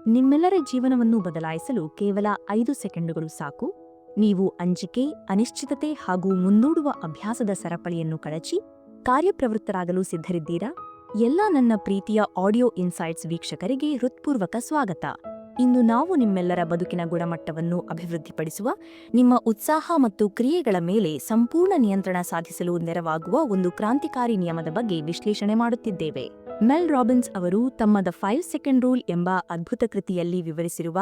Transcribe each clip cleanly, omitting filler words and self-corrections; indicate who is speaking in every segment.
Speaker 1: ನಿಮ್ಮೆಲ್ಲರ ಜೀವನವನ್ನು ಬದಲಾಯಿಸಲು ಕೇವಲ 5 ಸೆಕೆಂಡುಗಳು ಸಾಕು. ನೀವು ಅಂಜಿಕೆ, ಅನಿಶ್ಚಿತತೆ ಹಾಗೂ ಮುಂದೂಡುವ ಅಭ್ಯಾಸದ ಸರಪಳಿಯನ್ನು ಕಳಚಿ ಕಾರ್ಯಪ್ರವೃತ್ತರಾಗಲು ಸಿದ್ಧರಿದ್ದೀರಾ? ಎಲ್ಲ ನನ್ನ ಪ್ರೀತಿಯ ಆಡಿಯೋ ಇನ್ಸೈಟ್ಸ್ ವೀಕ್ಷಕರಿಗೆ ಹೃತ್ಪೂರ್ವಕ ಸ್ವಾಗತ. ಇಂದು ನಾವು ನಿಮ್ಮೆಲ್ಲರ ಬದುಕಿನ ಗುಣಮಟ್ಟವನ್ನು ಅಭಿವೃದ್ಧಿಪಡಿಸುವ, ನಿಮ್ಮ ಉತ್ಸಾಹ ಮತ್ತು ಕ್ರಿಯೆಗಳ ಮೇಲೆ ಸಂಪೂರ್ಣ ನಿಯಂತ್ರಣ ಸಾಧಿಸಲು ನೆರವಾಗುವ ಒಂದು ಕ್ರಾಂತಿಕಾರಿ ನಿಯಮದ ಬಗ್ಗೆ ವಿಶ್ಲೇಷಣೆ ಮಾಡುತ್ತಿದ್ದೇವೆ. ಮೆಲ್ ರಾಬಿನ್ಸ್ ಅವರು ತಮ್ಮ ದ 5 ಸೆಕೆಂಡ್ ರೂಲ್ ಎಂಬ ಅದ್ಭುತ ಕೃತಿಯಲ್ಲಿ ವಿವರಿಸಿರುವ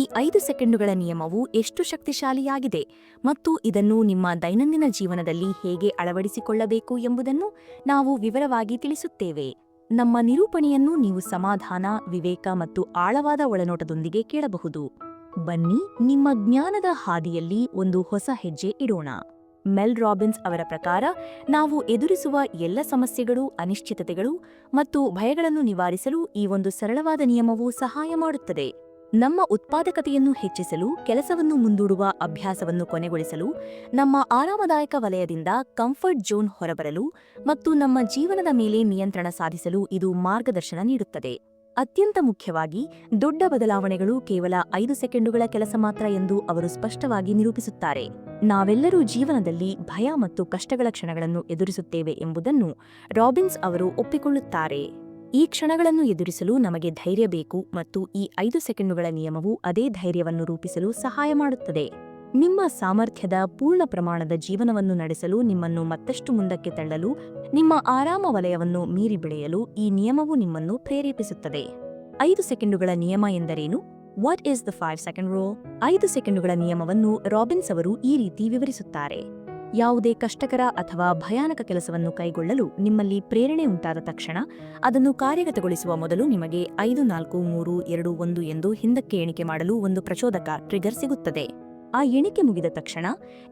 Speaker 1: ಈ 5 ಸೆಕೆಂಡುಗಳ ನಿಯಮವು ಎಷ್ಟು ಶಕ್ತಿಶಾಲಿಯಾಗಿದೆ ಮತ್ತು ಇದನ್ನು ನಿಮ್ಮ ದೈನಂದಿನ ಜೀವನದಲ್ಲಿ ಹೇಗೆ ಅಳವಡಿಸಿಕೊಳ್ಳಬೇಕು ಎಂಬುದನ್ನು ನಾವು ವಿವರವಾಗಿ ತಿಳಿಸುತ್ತೇವೆ. ನಮ್ಮ ನಿರೂಪಣೆಯನ್ನು ನೀವು ಸಮಾಧಾನ, ವಿವೇಕ ಮತ್ತು ಆಳವಾದ ಒಳನೋಟದೊಂದಿಗೆ ಕೇಳಬಹುದು. ಬನ್ನಿ, ನಿಮ್ಮ ಜ್ಞಾನದ ಹಾದಿಯಲ್ಲಿ ಒಂದು ಹೊಸ ಹೆಜ್ಜೆ ಇಡೋಣ. ಮೆಲ್ ರಾಬಿನ್ಸ್ ಅವರ ಪ್ರಕಾರ, ನಾವು ಎದುರಿಸುವ ಎಲ್ಲ ಸಮಸ್ಯೆಗಳು, ಅನಿಶ್ಚಿತತೆಗಳು ಮತ್ತು ಭಯಗಳನ್ನು ನಿವಾರಿಸಲು ಈ ಒಂದು ಸರಳವಾದ ನಿಯಮವು ಸಹಾಯ ಮಾಡುತ್ತದೆ. ನಮ್ಮ ಉತ್ಪಾದಕತೆಯನ್ನು ಹೆಚ್ಚಿಸಲು, ಕೆಲಸವನ್ನು ಮುಂದೂಡುವ ಅಭ್ಯಾಸವನ್ನು ಕೊನೆಗೊಳಿಸಲು, ನಮ್ಮ ಆರಾಮದಾಯಕ ವಲಯದಿಂದ ಕಂಫರ್ಟ್ ಝೋನ್ ಹೊರಬರಲು ಮತ್ತು ನಮ್ಮ ಜೀವನದ ಮೇಲೆ ನಿಯಂತ್ರಣ ಸಾಧಿಸಲು ಇದು ಮಾರ್ಗದರ್ಶನ ನೀಡುತ್ತದೆ. ಅತ್ಯಂತ ಮುಖ್ಯವಾಗಿ, ದೊಡ್ಡ ಬದಲಾವಣೆಗಳು ಕೇವಲ 5 ಸೆಕೆಂಡುಗಳ ಕೆಲಸ ಮಾತ್ರ ಎಂದು ಅವರು ಸ್ಪಷ್ಟವಾಗಿ ನಿರೂಪಿಸುತ್ತಾರೆ. ನಾವೆಲ್ಲರೂ ಜೀವನದಲ್ಲಿ ಭಯ ಮತ್ತು ಕಷ್ಟಗಳ ಕ್ಷಣಗಳನ್ನು ಎದುರಿಸುತ್ತೇವೆ ಎಂಬುದನ್ನು ರಾಬಿನ್ಸ್ ಅವರು ಒಪ್ಪಿಕೊಳ್ಳುತ್ತಾರೆ. ಈ ಕ್ಷಣಗಳನ್ನು ಎದುರಿಸಲು ನಮಗೆ ಧೈರ್ಯ ಬೇಕು ಮತ್ತು ಈ 5 ಸೆಕೆಂಡುಗಳ ನಿಯಮವು ಅದೇ ಧೈರ್ಯವನ್ನು ರೂಪಿಸಲು ಸಹಾಯ ಮಾಡುತ್ತದೆ. ನಿಮ್ಮ ಸಾಮರ್ಥ್ಯದ ಪೂರ್ಣ ಪ್ರಮಾಣದ ಜೀವನವನ್ನು ನಡೆಸಲು, ನಿಮ್ಮನ್ನು ಮತ್ತಷ್ಟು ಮುಂದಕ್ಕೆ ತಳ್ಳಲು, ನಿಮ್ಮ ಆರಾಮ ವಲಯವನ್ನು ಮೀರಿ ಬೆಳೆಯಲು ಈ ನಿಯಮವು ನಿಮ್ಮನ್ನು ಪ್ರೇರೇಪಿಸುತ್ತದೆ. 5 ಸೆಕೆಂಡುಗಳ ನಿಯಮ ಎಂದರೇನು? What is the 5 second rule? 5 ಸೆಕೆಂಡುಗಳ ನಿಯಮವನ್ನು ರಾಬಿನ್ಸ್ ಅವರು ಈ ರೀತಿ ವಿವರಿಸುತ್ತಾರೆ. ಯಾವುದೇ ಕಷ್ಟಕರ ಅಥವಾ ಭಯಾನಕ ಕೆಲಸವನ್ನು ಕೈಗೊಳ್ಳಲು ನಿಮ್ಮಲ್ಲಿ ಪ್ರೇರಣೆ ಉಂಟಾದ ತಕ್ಷಣ, ಅದನ್ನು ಕಾರ್ಯಗತಗೊಳಿಸುವ ಮೊದಲು ನಿಮಗೆ 5, 4, 3, 2, 1 ಎಂದು ಹಿಂದಕ್ಕೆ ಎಣಿಕೆ ಮಾಡಲು ಒಂದು ಪ್ರಚೋದಕ ಟ್ರಿಗರ್ ಸಿಗುತ್ತದೆ. ಆ ಎಣಿಕೆ ಮುಗಿದ ತಕ್ಷಣ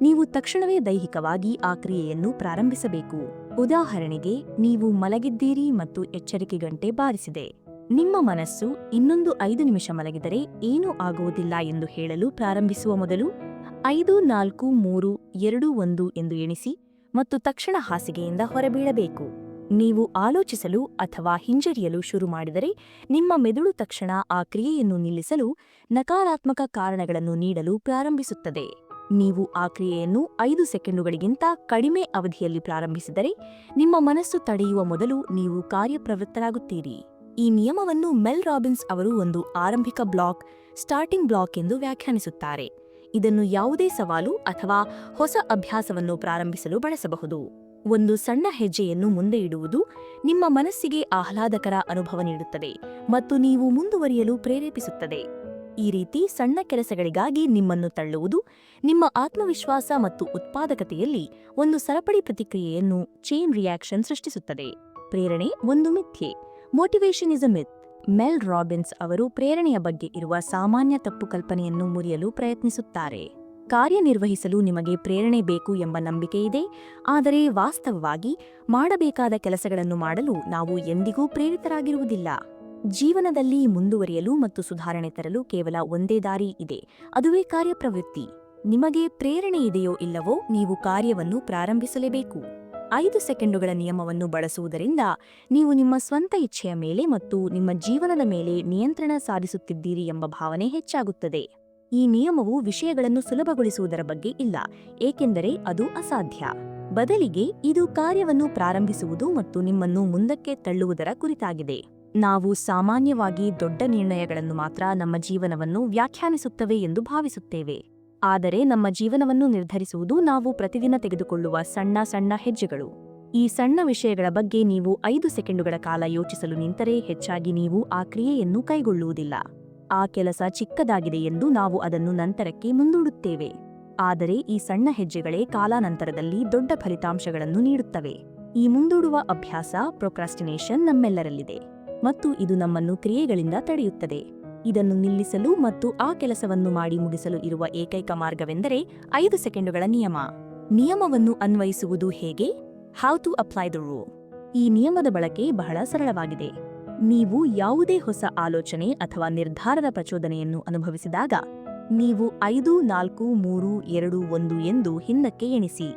Speaker 1: ನೀವು ತಕ್ಷಣವೇ ದೈಹಿಕವಾಗಿ ಆ ಕ್ರಿಯೆಯನ್ನು ಪ್ರಾರಂಭಿಸಬೇಕು. ಉದಾಹರಣೆಗೆ, ನೀವು ಮಲಗಿದ್ದೀರಿ ಮತ್ತು ಎಚ್ಚರಿಕೆ ಗಂಟೆ ಬಾರಿಸಿದೆ. ನಿಮ್ಮ ಮನಸ್ಸು ಇನ್ನೊಂದು 5 ನಿಮಿಷ ಮಲಗಿದರೆ ಏನೂ ಆಗುವುದಿಲ್ಲ ಎಂದು ಹೇಳಲು ಪ್ರಾರಂಭಿಸುವ ಮೊದಲು 5, 4, 3, 2, 1 ಎಂದು ಎಣಿಸಿ ಮತ್ತು ತಕ್ಷಣ ಹಾಸಿಗೆಯಿಂದ ಹೊರಬೀಳಬೇಕು. ನೀವು ಆಲೋಚಿಸಲು ಅಥವಾ ಹಿಂಜರಿಯಲು ಶುರು ಮಾಡಿದರೆ, ನಿಮ್ಮ ಮೆದುಳು ತಕ್ಷಣ ಆ ಕ್ರಿಯೆಯನ್ನು ನಿಲ್ಲಿಸಲು ನಕಾರಾತ್ಮಕ ಕಾರಣಗಳನ್ನು ನೀಡಲು ಪ್ರಾರಂಭಿಸುತ್ತದೆ. ನೀವು ಆ ಕ್ರಿಯೆಯನ್ನು 5 ಸೆಕೆಂಡುಗಳಿಗಿಂತ ಕಡಿಮೆ ಅವಧಿಯಲ್ಲಿ ಪ್ರಾರಂಭಿಸಿದರೆ, ನಿಮ್ಮ ಮನಸ್ಸು ತಡೆಯುವ ಮೊದಲು ನೀವು ಕಾರ್ಯಪ್ರವೃತ್ತರಾಗುತ್ತೀರಿ. ಈ ನಿಯಮವನ್ನು ಮೆಲ್ ರಾಬಿನ್ಸ್ ಅವರು ಒಂದು ಆರಂಭಿಕ ಬ್ಲಾಕ್, ಸ್ಟಾರ್ಟಿಂಗ್ ಬ್ಲಾಕ್ ಎಂದು ವ್ಯಾಖ್ಯಾನಿಸುತ್ತಾರೆ. ಇದನ್ನು ಯಾವುದೇ ಸವಾಲು ಅಥವಾ ಹೊಸ ಅಭ್ಯಾಸವನ್ನು ಪ್ರಾರಂಭಿಸಲು ಬಳಸಬಹುದು. ಒಂದು ಸಣ್ಣ ಹೆಜ್ಜೆಯನ್ನು ಮುಂದೆ ಇಡುವುದು ನಿಮ್ಮ ಮನಸ್ಸಿಗೆ ಆಹ್ಲಾದಕರ ಅನುಭವ ನೀಡುತ್ತದೆ ಮತ್ತು ನೀವು ಮುಂದುವರಿಯಲು ಪ್ರೇರೇಪಿಸುತ್ತದೆ. ಈ ರೀತಿ ಸಣ್ಣ ಕೆಲಸಗಳಿಗಾಗಿ ನಿಮ್ಮನ್ನು ತಳ್ಳುವುದು ನಿಮ್ಮ ಆತ್ಮವಿಶ್ವಾಸ ಮತ್ತು ಉತ್ಪಾದಕತೆಯಲ್ಲಿ ಒಂದು ಸರಪಳಿ ಪ್ರತಿಕ್ರಿಯೆಯನ್ನು, ಚೈನ್ ರಿಯಾಕ್ಷನ್ ಸೃಷ್ಟಿಸುತ್ತದೆ. ಪ್ರೇರಣೆ ಒಂದು ಮಿಥ್ಯೆ. ಮೋಟಿವೇಶನ್ ಇಸ್ ಅ ಮಿತ್. ಮೆಲ್ ರಾಬಿನ್ಸ್ ಅವರು ಪ್ರೇರಣೆಯ ಬಗ್ಗೆ ಇರುವ ಸಾಮಾನ್ಯ ತಪ್ಪು ಕಲ್ಪನೆಯನ್ನು ಮುರಿಯಲು ಪ್ರಯತ್ನಿಸುತ್ತಾರೆ. ಕಾರ್ಯನಿರ್ವಹಿಸಲು ನಿಮಗೆ ಪ್ರೇರಣೆ ಬೇಕು ಎಂಬ ನಂಬಿಕೆ ಇದೆ, ಆದರೆ ವಾಸ್ತವವಾಗಿ ಮಾಡಬೇಕಾದ ಕೆಲಸಗಳನ್ನು ಮಾಡಲು ನಾವು ಎಂದಿಗೂ ಪ್ರೇರಿತರಾಗಿರುವುದಿಲ್ಲ. ಜೀವನದಲ್ಲಿ ಮುಂದುವರಿಯಲು ಮತ್ತು ಸುಧಾರಣೆ ತರಲು ಕೇವಲ ಒಂದೇ ದಾರಿ ಇದೆ, ಅದುವೇ ಕಾರ್ಯಪ್ರವೃತ್ತಿ. ನಿಮಗೆ ಪ್ರೇರಣೆ ಇದೆಯೋ ಇಲ್ಲವೋ, ನೀವು ಕಾರ್ಯವನ್ನು ಪ್ರಾರಂಭಿಸಲೇಬೇಕು. 5 ಸೆಕೆಂಡುಗಳ ನಿಯಮವನ್ನು ಬಳಸುವುದರಿಂದ ನೀವು ನಿಮ್ಮ ಸ್ವಂತ ಇಚ್ಛೆಯ ಮೇಲೆ ಮತ್ತು ನಿಮ್ಮ ಜೀವನದ ಮೇಲೆ ನಿಯಂತ್ರಣ ಸಾಧಿಸುತ್ತಿದ್ದೀರಿ ಎಂಬ ಭಾವನೆ ಹೆಚ್ಚಾಗುತ್ತದೆ. ಈ ನಿಯಮವು ವಿಷಯಗಳನ್ನು ಸುಲಭಗೊಳಿಸುವುದರ ಬಗ್ಗೆ ಇಲ್ಲ, ಏಕೆಂದರೆ ಅದು ಅಸಾಧ್ಯ. ಬದಲಿಗೆ ಇದು ಕಾರ್ಯವನ್ನು ಪ್ರಾರಂಭಿಸುವುದು ಮತ್ತು ನಿಮ್ಮನ್ನು ಮುಂದಕ್ಕೆ ತಳ್ಳುವುದರ ಕುರಿತಾಗಿದೆ. ನಾವು ಸಾಮಾನ್ಯವಾಗಿ ದೊಡ್ಡ ನಿರ್ಣಯಗಳನ್ನು ಮಾತ್ರ ನಮ್ಮ ಜೀವನವನ್ನು ವ್ಯಾಖ್ಯಾನಿಸುತ್ತವೆ ಎಂದು ಭಾವಿಸುತ್ತೇವೆ. ಆದರೆ ನಮ್ಮ ಜೀವನವನ್ನು ನಿರ್ಧರಿಸುವುದು ನಾವು ಪ್ರತಿದಿನ ತೆಗೆದುಕೊಳ್ಳುವ ಸಣ್ಣ ಸಣ್ಣ ಹೆಜ್ಜೆಗಳು. ಈ ಸಣ್ಣ ವಿಷಯಗಳ ಬಗ್ಗೆ ನೀವು 5 ಸೆಕೆಂಡುಗಳ ಕಾಲ ಯೋಚಿಸಲು ನಿಂತರೆ, ಹೆಚ್ಚಾಗಿ ನೀವು ಆ ಕ್ರಿಯೆಯನ್ನು ಕೈಗೊಳ್ಳುವುದಿಲ್ಲ. ಆ ಕೆಲಸ ಚಿಕ್ಕದಾಗಿದೆ ಎಂದು ನಾವು ಅದನ್ನು ನಂತರಕ್ಕೆ ಮುಂದೂಡುತ್ತೇವೆ. ಆದರೆ ಈ ಸಣ್ಣ ಹೆಜ್ಜೆಗಳೇ ಕಾಲಾನಂತರದಲ್ಲಿ ದೊಡ್ಡ ಫಲಿತಾಂಶಗಳನ್ನು ನೀಡುತ್ತವೆ. ಈ ಮುಂದೂಡುವ ಅಭ್ಯಾಸ, ಪ್ರೊಕ್ರಾಸ್ಟಿನೇಷನ್, ನಮ್ಮೆಲ್ಲರಲ್ಲಿದೆ ಮತ್ತು ಇದು ನಮ್ಮನ್ನು ಕ್ರಿಯೆಗಳಿಂದ ತಡೆಯುತ್ತದೆ. ಇದನ್ನು ನಿಲ್ಲಿಸಲು ಮತ್ತು ಆ ಕೆಲಸವನ್ನು ಮಾಡಿ ಮುಗಿಸಲು ಇರುವ ಏಕೈಕ ಮಾರ್ಗವೆಂದರೆ 5 ಸೆಕೆಂಡುಗಳ ನಿಯಮ. ನಿಯಮವನ್ನು ಅನ್ವಯಿಸುವುದು ಹೇಗೆ? How to apply the rule. ಈ ನಿಯಮದ ಬಳಕೆ ಬಹಳ ಸರಳವಾಗಿದೆ. ನೀವು ಯಾವುದೇ ಹೊಸ ಆಲೋಚನೆ ಅಥವಾ ನಿರ್ಧಾರದ ಪ್ರಚೋದನೆಯನ್ನು ಅನುಭವಿಸಿದಾಗ, ನೀವು 5, 4, 3, 2, 1 ಎಂದು ಹಿಂದಕ್ಕೆ ಎಣಿಸಿ.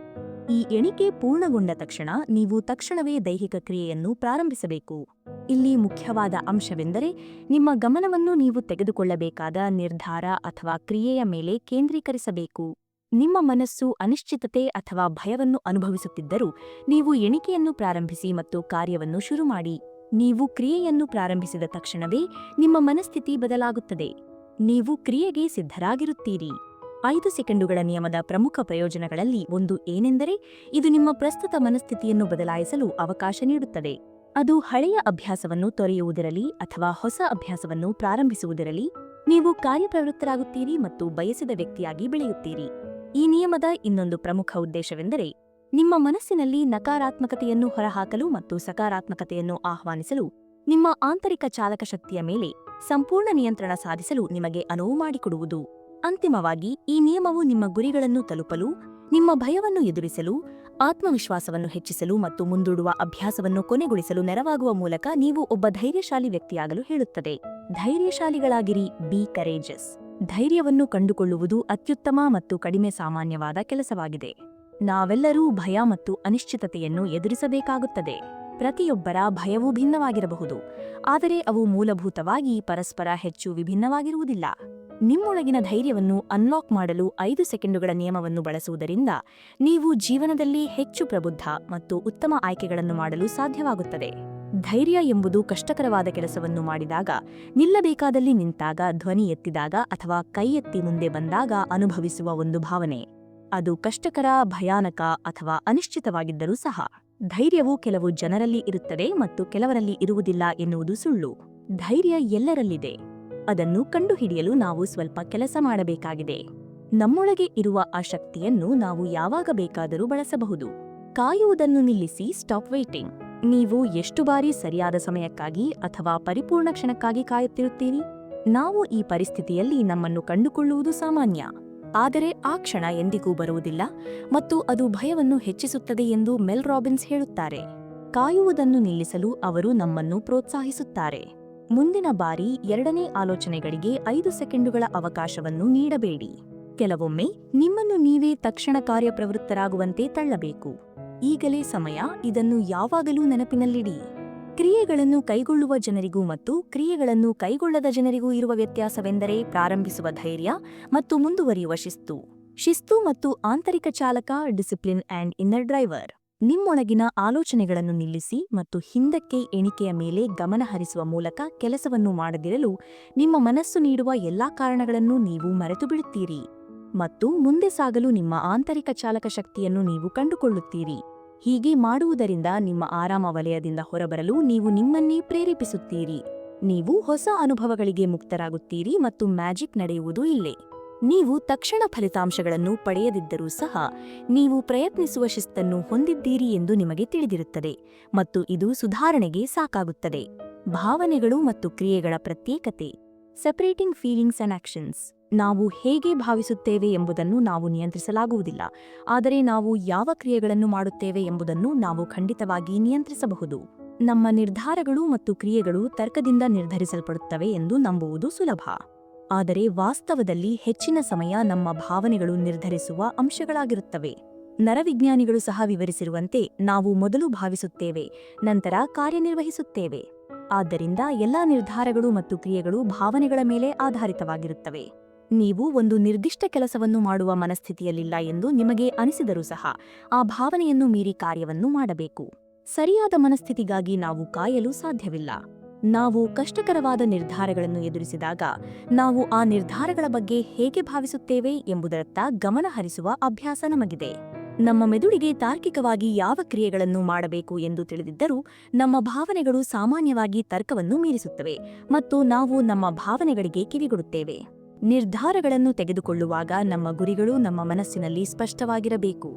Speaker 1: ಈ ಎಣಿಕೆ ಪೂರ್ಣಗೊಂಡ ತಕ್ಷಣ ನೀವು ತಕ್ಷಣವೇ ದೈಹಿಕ ಕ್ರಿಯೆಯನ್ನು ಪ್ರಾರಂಭಿಸಬೇಕು. ಇಲ್ಲಿ ಮುಖ್ಯವಾದ ಅಂಶವೆಂದರೆ ನಿಮ್ಮ ಗಮನವನ್ನು ನೀವು ತೆಗೆದುಕೊಳ್ಳಬೇಕಾದ ನಿರ್ಧಾರ ಅಥವಾ ಕ್ರಿಯೆಯ ಮೇಲೆ ಕೇಂದ್ರೀಕರಿಸಬೇಕು. ನಿಮ್ಮ ಮನಸ್ಸು ಅನಿಶ್ಚಿತತೆ ಅಥವಾ ಭಯವನ್ನು ಅನುಭವಿಸುತ್ತಿದ್ದರೂ ನೀವು ಎಣಿಕೆಯನ್ನು ಪ್ರಾರಂಭಿಸಿ ಮತ್ತು ಕಾರ್ಯವನ್ನು ಶುರುಮಾಡಿ. ನೀವು ಕ್ರಿಯೆಯನ್ನು ಪ್ರಾರಂಭಿಸಿದ ತಕ್ಷಣವೇ ನಿಮ್ಮ ಮನಸ್ಥಿತಿ ಬದಲಾಗುತ್ತದೆ. ನೀವು ಕ್ರಿಯೆಗೆ ಸಿದ್ಧರಾಗಿರುತ್ತೀರಿ. 5 ಸೆಕೆಂಡುಗಳ ನಿಯಮದ ಪ್ರಮುಖ ಪ್ರಯೋಜನಗಳಲ್ಲಿ ಒಂದು ಏನೆಂದರೆ ಇದು ನಿಮ್ಮ ಪ್ರಸ್ತುತ ಮನಸ್ಥಿತಿಯನ್ನು ಬದಲಾಯಿಸಲು ಅವಕಾಶ ನೀಡುತ್ತದೆ. ಅದು ಹಳೆಯ ಅಭ್ಯಾಸವನ್ನು ತೊರೆಯುವುದಿರಲಿ ಅಥವಾ ಹೊಸ ಅಭ್ಯಾಸವನ್ನು ಪ್ರಾರಂಭಿಸುವುದಿರಲಿ, ನೀವು ಕಾರ್ಯಪ್ರವೃತ್ತರಾಗುತ್ತೀರಿ ಮತ್ತು ಬಯಸಿದ ವ್ಯಕ್ತಿಯಾಗಿ ಬೆಳೆಯುತ್ತೀರಿ. ಈ ನಿಯಮದ ಇನ್ನೊಂದು ಪ್ರಮುಖ ಉದ್ದೇಶವೆಂದರೆ ನಿಮ್ಮ ಮನಸ್ಸಿನಲ್ಲಿ ನಕಾರಾತ್ಮಕತೆಯನ್ನು ಹೊರಹಾಕಲು ಮತ್ತು ಸಕಾರಾತ್ಮಕತೆಯನ್ನು ಆಹ್ವಾನಿಸಲು ನಿಮ್ಮ ಆಂತರಿಕ ಚಾಲಕ ಶಕ್ತಿಯ ಮೇಲೆ ಸಂಪೂರ್ಣ ನಿಯಂತ್ರಣ ಸಾಧಿಸಲು ನಿಮಗೆ ಅನುವು ಮಾಡಿಕೊಡುವುದು. ಅಂತಿಮವಾಗಿ, ಈ ನಿಯಮವು ನಿಮ್ಮ ಗುರಿಗಳನ್ನು ತಲುಪಲು, ನಿಮ್ಮ ಭಯವನ್ನು ಎದುರಿಸಲು, ಆತ್ಮವಿಶ್ವಾಸವನ್ನು ಹೆಚ್ಚಿಸಲು ಮತ್ತು ಮುಂದೂಡುವ ಅಭ್ಯಾಸವನ್ನು ಕೊನೆಗೊಳಿಸಲು ನೆರವಾಗುವ ಮೂಲಕ ನೀವು ಒಬ್ಬ ಧೈರ್ಯಶಾಲಿ ವ್ಯಕ್ತಿಯಾಗಲು ಹೇಳುತ್ತದೆ. ಧೈರ್ಯಶಾಲಿಗಳಾಗಿರಿ, ಬಿ ಕರೇಜಸ್. ಧೈರ್ಯವನ್ನು ಕಂಡುಕೊಳ್ಳುವುದು ಅತ್ಯುತ್ತಮ ಮತ್ತು ಕಡಿಮೆ ಸಾಮಾನ್ಯವಾದ ಕೆಲಸವಾಗಿದೆ. ನಾವೆಲ್ಲರೂ ಭಯ ಮತ್ತು ಅನಿಶ್ಚಿತತೆಯನ್ನು ಎದುರಿಸಬೇಕಾಗುತ್ತದೆ. ಪ್ರತಿಯೊಬ್ಬರ ಭಯವೂ ಭಿನ್ನವಾಗಿರಬಹುದು, ಆದರೆ ಅವು ಮೂಲಭೂತವಾಗಿ ಪರಸ್ಪರ ಹೆಚ್ಚು ವಿಭಿನ್ನವಾಗಿರುವುದಿಲ್ಲ. ನಿಮ್ಮೊಳಗಿನ ಧೈರ್ಯವನ್ನು ಅನ್ಲಾಕ್ ಮಾಡಲು 5 ಸೆಕೆಂಡುಗಳ ನಿಯಮವನ್ನು ಬಳಸುವುದರಿಂದ ನೀವು ಜೀವನದಲ್ಲಿ ಹೆಚ್ಚು ಪ್ರಬುದ್ಧ ಮತ್ತು ಉತ್ತಮ ಆಯ್ಕೆಗಳನ್ನು ಮಾಡಲು ಸಾಧ್ಯವಾಗುತ್ತದೆ. ಧೈರ್ಯ ಎಂಬುದು ಕಷ್ಟಕರವಾದ ಕೆಲಸವನ್ನು ಮಾಡಿದಾಗ, ನಿಲ್ಲಬೇಕಾದಲ್ಲಿ ನಿಂತಾಗ, ಧ್ವನಿ ಎತ್ತಿದಾಗ ಅಥವಾ ಕೈ ಎತ್ತಿ ಮುಂದೆ ಬಂದಾಗ ಅನುಭವಿಸುವ ಒಂದು ಭಾವನೆ. ಅದು ಕಷ್ಟಕರ, ಭಯಾನಕ ಅಥವಾ ಅನಿಶ್ಚಿತವಾಗಿದ್ದರೂ ಸಹ. ಧೈರ್ಯವು ಕೆಲವು ಜನರಲ್ಲಿ ಇರುತ್ತದೆ ಮತ್ತು ಕೆಲವರಲ್ಲಿ ಇರುವುದಿಲ್ಲ ಎನ್ನುವುದು ಸುಳ್ಳು. ಧೈರ್ಯ ಎಲ್ಲರಲ್ಲಿದೆ. ಅದನ್ನು ಕಂಡುಹಿಡಿಯಲು ನಾವು ಸ್ವಲ್ಪ ಕೆಲಸ ಮಾಡಬೇಕಾಗಿದೆ. ನಮ್ಮೊಳಗೆ ಇರುವ ಆ ಶಕ್ತಿಯನ್ನು ನಾವು ಯಾವಾಗ ಬೇಕಾದರೂ ಬಳಸಬಹುದು. ಕಾಯುವುದನ್ನು ನಿಲ್ಲಿಸಿ, ಸ್ಟಾಪ್ ವೇಟಿಂಗ್. ನೀವು ಎಷ್ಟು ಬಾರಿ ಸರಿಯಾದ ಸಮಯಕ್ಕಾಗಿ ಅಥವಾ ಪರಿಪೂರ್ಣ ಕ್ಷಣಕ್ಕಾಗಿ ಕಾಯುತ್ತಿರುತ್ತೀರಿ? ನಾವು ಈ ಪರಿಸ್ಥಿತಿಯಲ್ಲಿ ನಮ್ಮನ್ನು ಕಂಡುಕೊಳ್ಳುವುದು ಸಾಮಾನ್ಯ, ಆದರೆ ಆ ಕ್ಷಣ ಎಂದಿಗೂ ಬರುವುದಿಲ್ಲ ಮತ್ತು ಅದು ಭಯವನ್ನು ಹೆಚ್ಚಿಸುತ್ತದೆ ಎಂದು ಮೆಲ್ ರಾಬಿನ್ಸ್ ಹೇಳುತ್ತಾರೆ. ಕಾಯುವುದನ್ನು ನಿಲ್ಲಿಸಲು ಅವರು ನಮ್ಮನ್ನು ಪ್ರೋತ್ಸಾಹಿಸುತ್ತಾರೆ. ಮುಂದಿನ ಬಾರಿ 2ನೇ ಆಲೋಚನೆಗಳಿಗೆ 5 ಸೆಕೆಂಡುಗಳ ಅವಕಾಶವನ್ನು ನೀಡಬೇಡಿ. ಕೆಲವೊಮ್ಮೆ ನಿಮ್ಮನ್ನು ನೀವೇ ತಕ್ಷಣ ಕಾರ್ಯಪ್ರವೃತ್ತರಾಗುವಂತೆ ತಳ್ಳಬೇಕು. ಈಗಲೇ ಸಮಯ. ಇದನ್ನು ಯಾವಾಗಲೂ ನೆನಪಿನಲ್ಲಿಡಿ. ಕ್ರಿಯೆಗಳನ್ನು ಕೈಗೊಳ್ಳುವ ಜನರಿಗೂ ಮತ್ತು ಕ್ರಿಯೆಗಳನ್ನು ಕೈಗೊಳ್ಳದ ಜನರಿಗೂ ಇರುವ ವ್ಯತ್ಯಾಸವೆಂದರೆ ಪ್ರಾರಂಭಿಸುವ ಧೈರ್ಯ ಮತ್ತು ಮುಂದುವರಿಯುವ ಶಿಸ್ತು. ಶಿಸ್ತು ಮತ್ತು ಆಂತರಿಕ ಚಾಲಕ, ಡಿಸಿಪ್ಲಿನ್ ಆ್ಯಂಡ್ ಇನ್ನರ್ ಡ್ರೈವರ್. ನಿಮ್ಮೊಳಗಿನ ಆಲೋಚನೆಗಳನ್ನು ನಿಲ್ಲಿಸಿ ಮತ್ತು ಹಿಂದಕ್ಕೆ ಎಣಿಕೆಯ ಮೇಲೆ ಗಮನ ಹರಿಸುವ ಮೂಲಕ ಕೆಲಸವನ್ನು ಮಾಡದಿರಲು ನಿಮ್ಮ ಮನಸ್ಸು ನೀಡುವ ಎಲ್ಲಾ ಕಾರಣಗಳನ್ನು ನೀವು ಮರೆತು ಬಿಡುತ್ತೀರಿ ಮತ್ತು ಮುಂದೆ ಸಾಗಲು ನಿಮ್ಮ ಆಂತರಿಕ ಚಾಲಕ ಶಕ್ತಿಯನ್ನು ನೀವು ಕಂಡುಕೊಳ್ಳುತ್ತೀರಿ. ಹೀಗೆ ಮಾಡುವುದರಿಂದ ನಿಮ್ಮ ಆರಾಮ ವಲಯದಿಂದ ಹೊರಬರಲು ನೀವು ನಿಮ್ಮನ್ನೇ ಪ್ರೇರೇಪಿಸುತ್ತೀರಿ. ನೀವು ಹೊಸ ಅನುಭವಗಳಿಗೆ ಮುಕ್ತರಾಗುತ್ತೀರಿ ಮತ್ತು ಮ್ಯಾಜಿಕ್ ನಡೆಯುವುದು ಇಲ್ಲೇ. ನೀವು ತಕ್ಷಣ ಫಲಿತಾಂಶಗಳನ್ನು ಪಡೆಯದಿದ್ದರೂ ಸಹ ನೀವು ಪ್ರಯತ್ನಿಸುವ ಶಿಸ್ತನ್ನು ಹೊಂದಿದ್ದೀರಿ ಎಂದು ನಿಮಗೆ ತಿಳಿದಿರುತ್ತದೆ ಮತ್ತು ಇದು ಸುಧಾರಣೆಗೆ ಸಾಕಾಗುತ್ತದೆ. ಭಾವನೆಗಳು ಮತ್ತು ಕ್ರಿಯೆಗಳ ಪ್ರತ್ಯೇಕತೆ. Separating feelings and actions. ನಾವು ಹೇಗೆ ಭಾವಿಸುತ್ತೇವೆ ಎಂಬುದನ್ನು ನಾವು ನಿಯಂತ್ರಿಸಲಾಗುವುದಿಲ್ಲ, ಆದರೆ ನಾವು ಯಾವ ಕ್ರಿಯೆಗಳನ್ನು ಮಾಡುತ್ತೇವೆ ಎಂಬುದನ್ನು ನಾವು ಖಂಡಿತವಾಗಿ ನಿಯಂತ್ರಿಸಬಹುದು. ನಮ್ಮ ನಿರ್ಧಾರಗಳು ಮತ್ತು ಕ್ರಿಯೆಗಳು ತರ್ಕದಿಂದ ನಿರ್ಧರಿಸಲ್ಪಡುತ್ತವೆ ಎಂದು ನಂಬುವುದು ಸುಲಭ, ಆದರೆ ವಾಸ್ತವದಲ್ಲಿ ಹೆಚ್ಚಿನ ಸಮಯ ನಮ್ಮ ಭಾವನೆಗಳು ನಿರ್ಧರಿಸುವ ಅಂಶಗಳಾಗಿರುತ್ತವೆ. ನರವಿಜ್ಞಾನಿಗಳು ಸಹ ವಿವರಿಸಿರುವಂತೆ ನಾವು ಮೊದಲು ಭಾವಿಸುತ್ತೇವೆ, ನಂತರ ಕಾರ್ಯನಿರ್ವಹಿಸುತ್ತೇವೆ. ಆದ್ದರಿಂದ ಎಲ್ಲಾ ನಿರ್ಧಾರಗಳು ಮತ್ತು ಕ್ರಿಯೆಗಳು ಭಾವನೆಗಳ ಮೇಲೆ ಆಧಾರಿತವಾಗಿರುತ್ತವೆ. ನೀವು ಒಂದು ನಿರ್ದಿಷ್ಟ ಕೆಲಸವನ್ನು ಮಾಡುವ ಮನಸ್ಥಿತಿಯಲ್ಲಿಲ್ಲ ಎಂದು ನಿಮಗೆ ಅನಿಸಿದರೂ ಸಹ ಆ ಭಾವನೆಯನ್ನು ಮೀರಿ ಕಾರ್ಯವನ್ನು ಮಾಡಬೇಕು. ಸರಿಯಾದ ಮನಸ್ಥಿತಿಗಾಗಿ ನಾವು ಕಾಯಲು ಸಾಧ್ಯವಿಲ್ಲ. ನಾವು ಕಷ್ಟಕರವಾದ ನಿರ್ಧಾರಗಳನ್ನು ಎದುರಿಸಿದಾಗ ನಾವು ಆ ನಿರ್ಧಾರಗಳ ಬಗ್ಗೆ ಹೇಗೆ ಭಾವಿಸುತ್ತೇವೆ ಎಂಬುದರತ್ತ ಗಮನ ಹರಿಸುವ ಅಭ್ಯಾಸ ನಮಗಿದೆ. ನಮ್ಮ ಮೆದುಳಿಗೆ ತಾರ್ಕಿಕವಾಗಿ ಯಾವ ಕ್ರಿಯೆಗಳನ್ನು ಮಾಡಬೇಕು ಎಂದು ತಿಳಿದಿದ್ದರೂ ನಮ್ಮ ಭಾವನೆಗಳು ಸಾಮಾನ್ಯವಾಗಿ ತರ್ಕವನ್ನು ಮೀರಿಸುತ್ತವೆ ಮತ್ತು ನಾವು ನಮ್ಮ ಭಾವನೆಗಳಿಗೆ ಕಿವಿಗೊಡುತ್ತೇವೆ. ನಿರ್ಧಾರಗಳನ್ನು ತೆಗೆದುಕೊಳ್ಳುವಾಗ ನಮ್ಮ ಗುರಿಗಳು ನಮ್ಮ ಮನಸ್ಸಿನಲ್ಲಿ ಸ್ಪಷ್ಟವಾಗಿರಬೇಕು,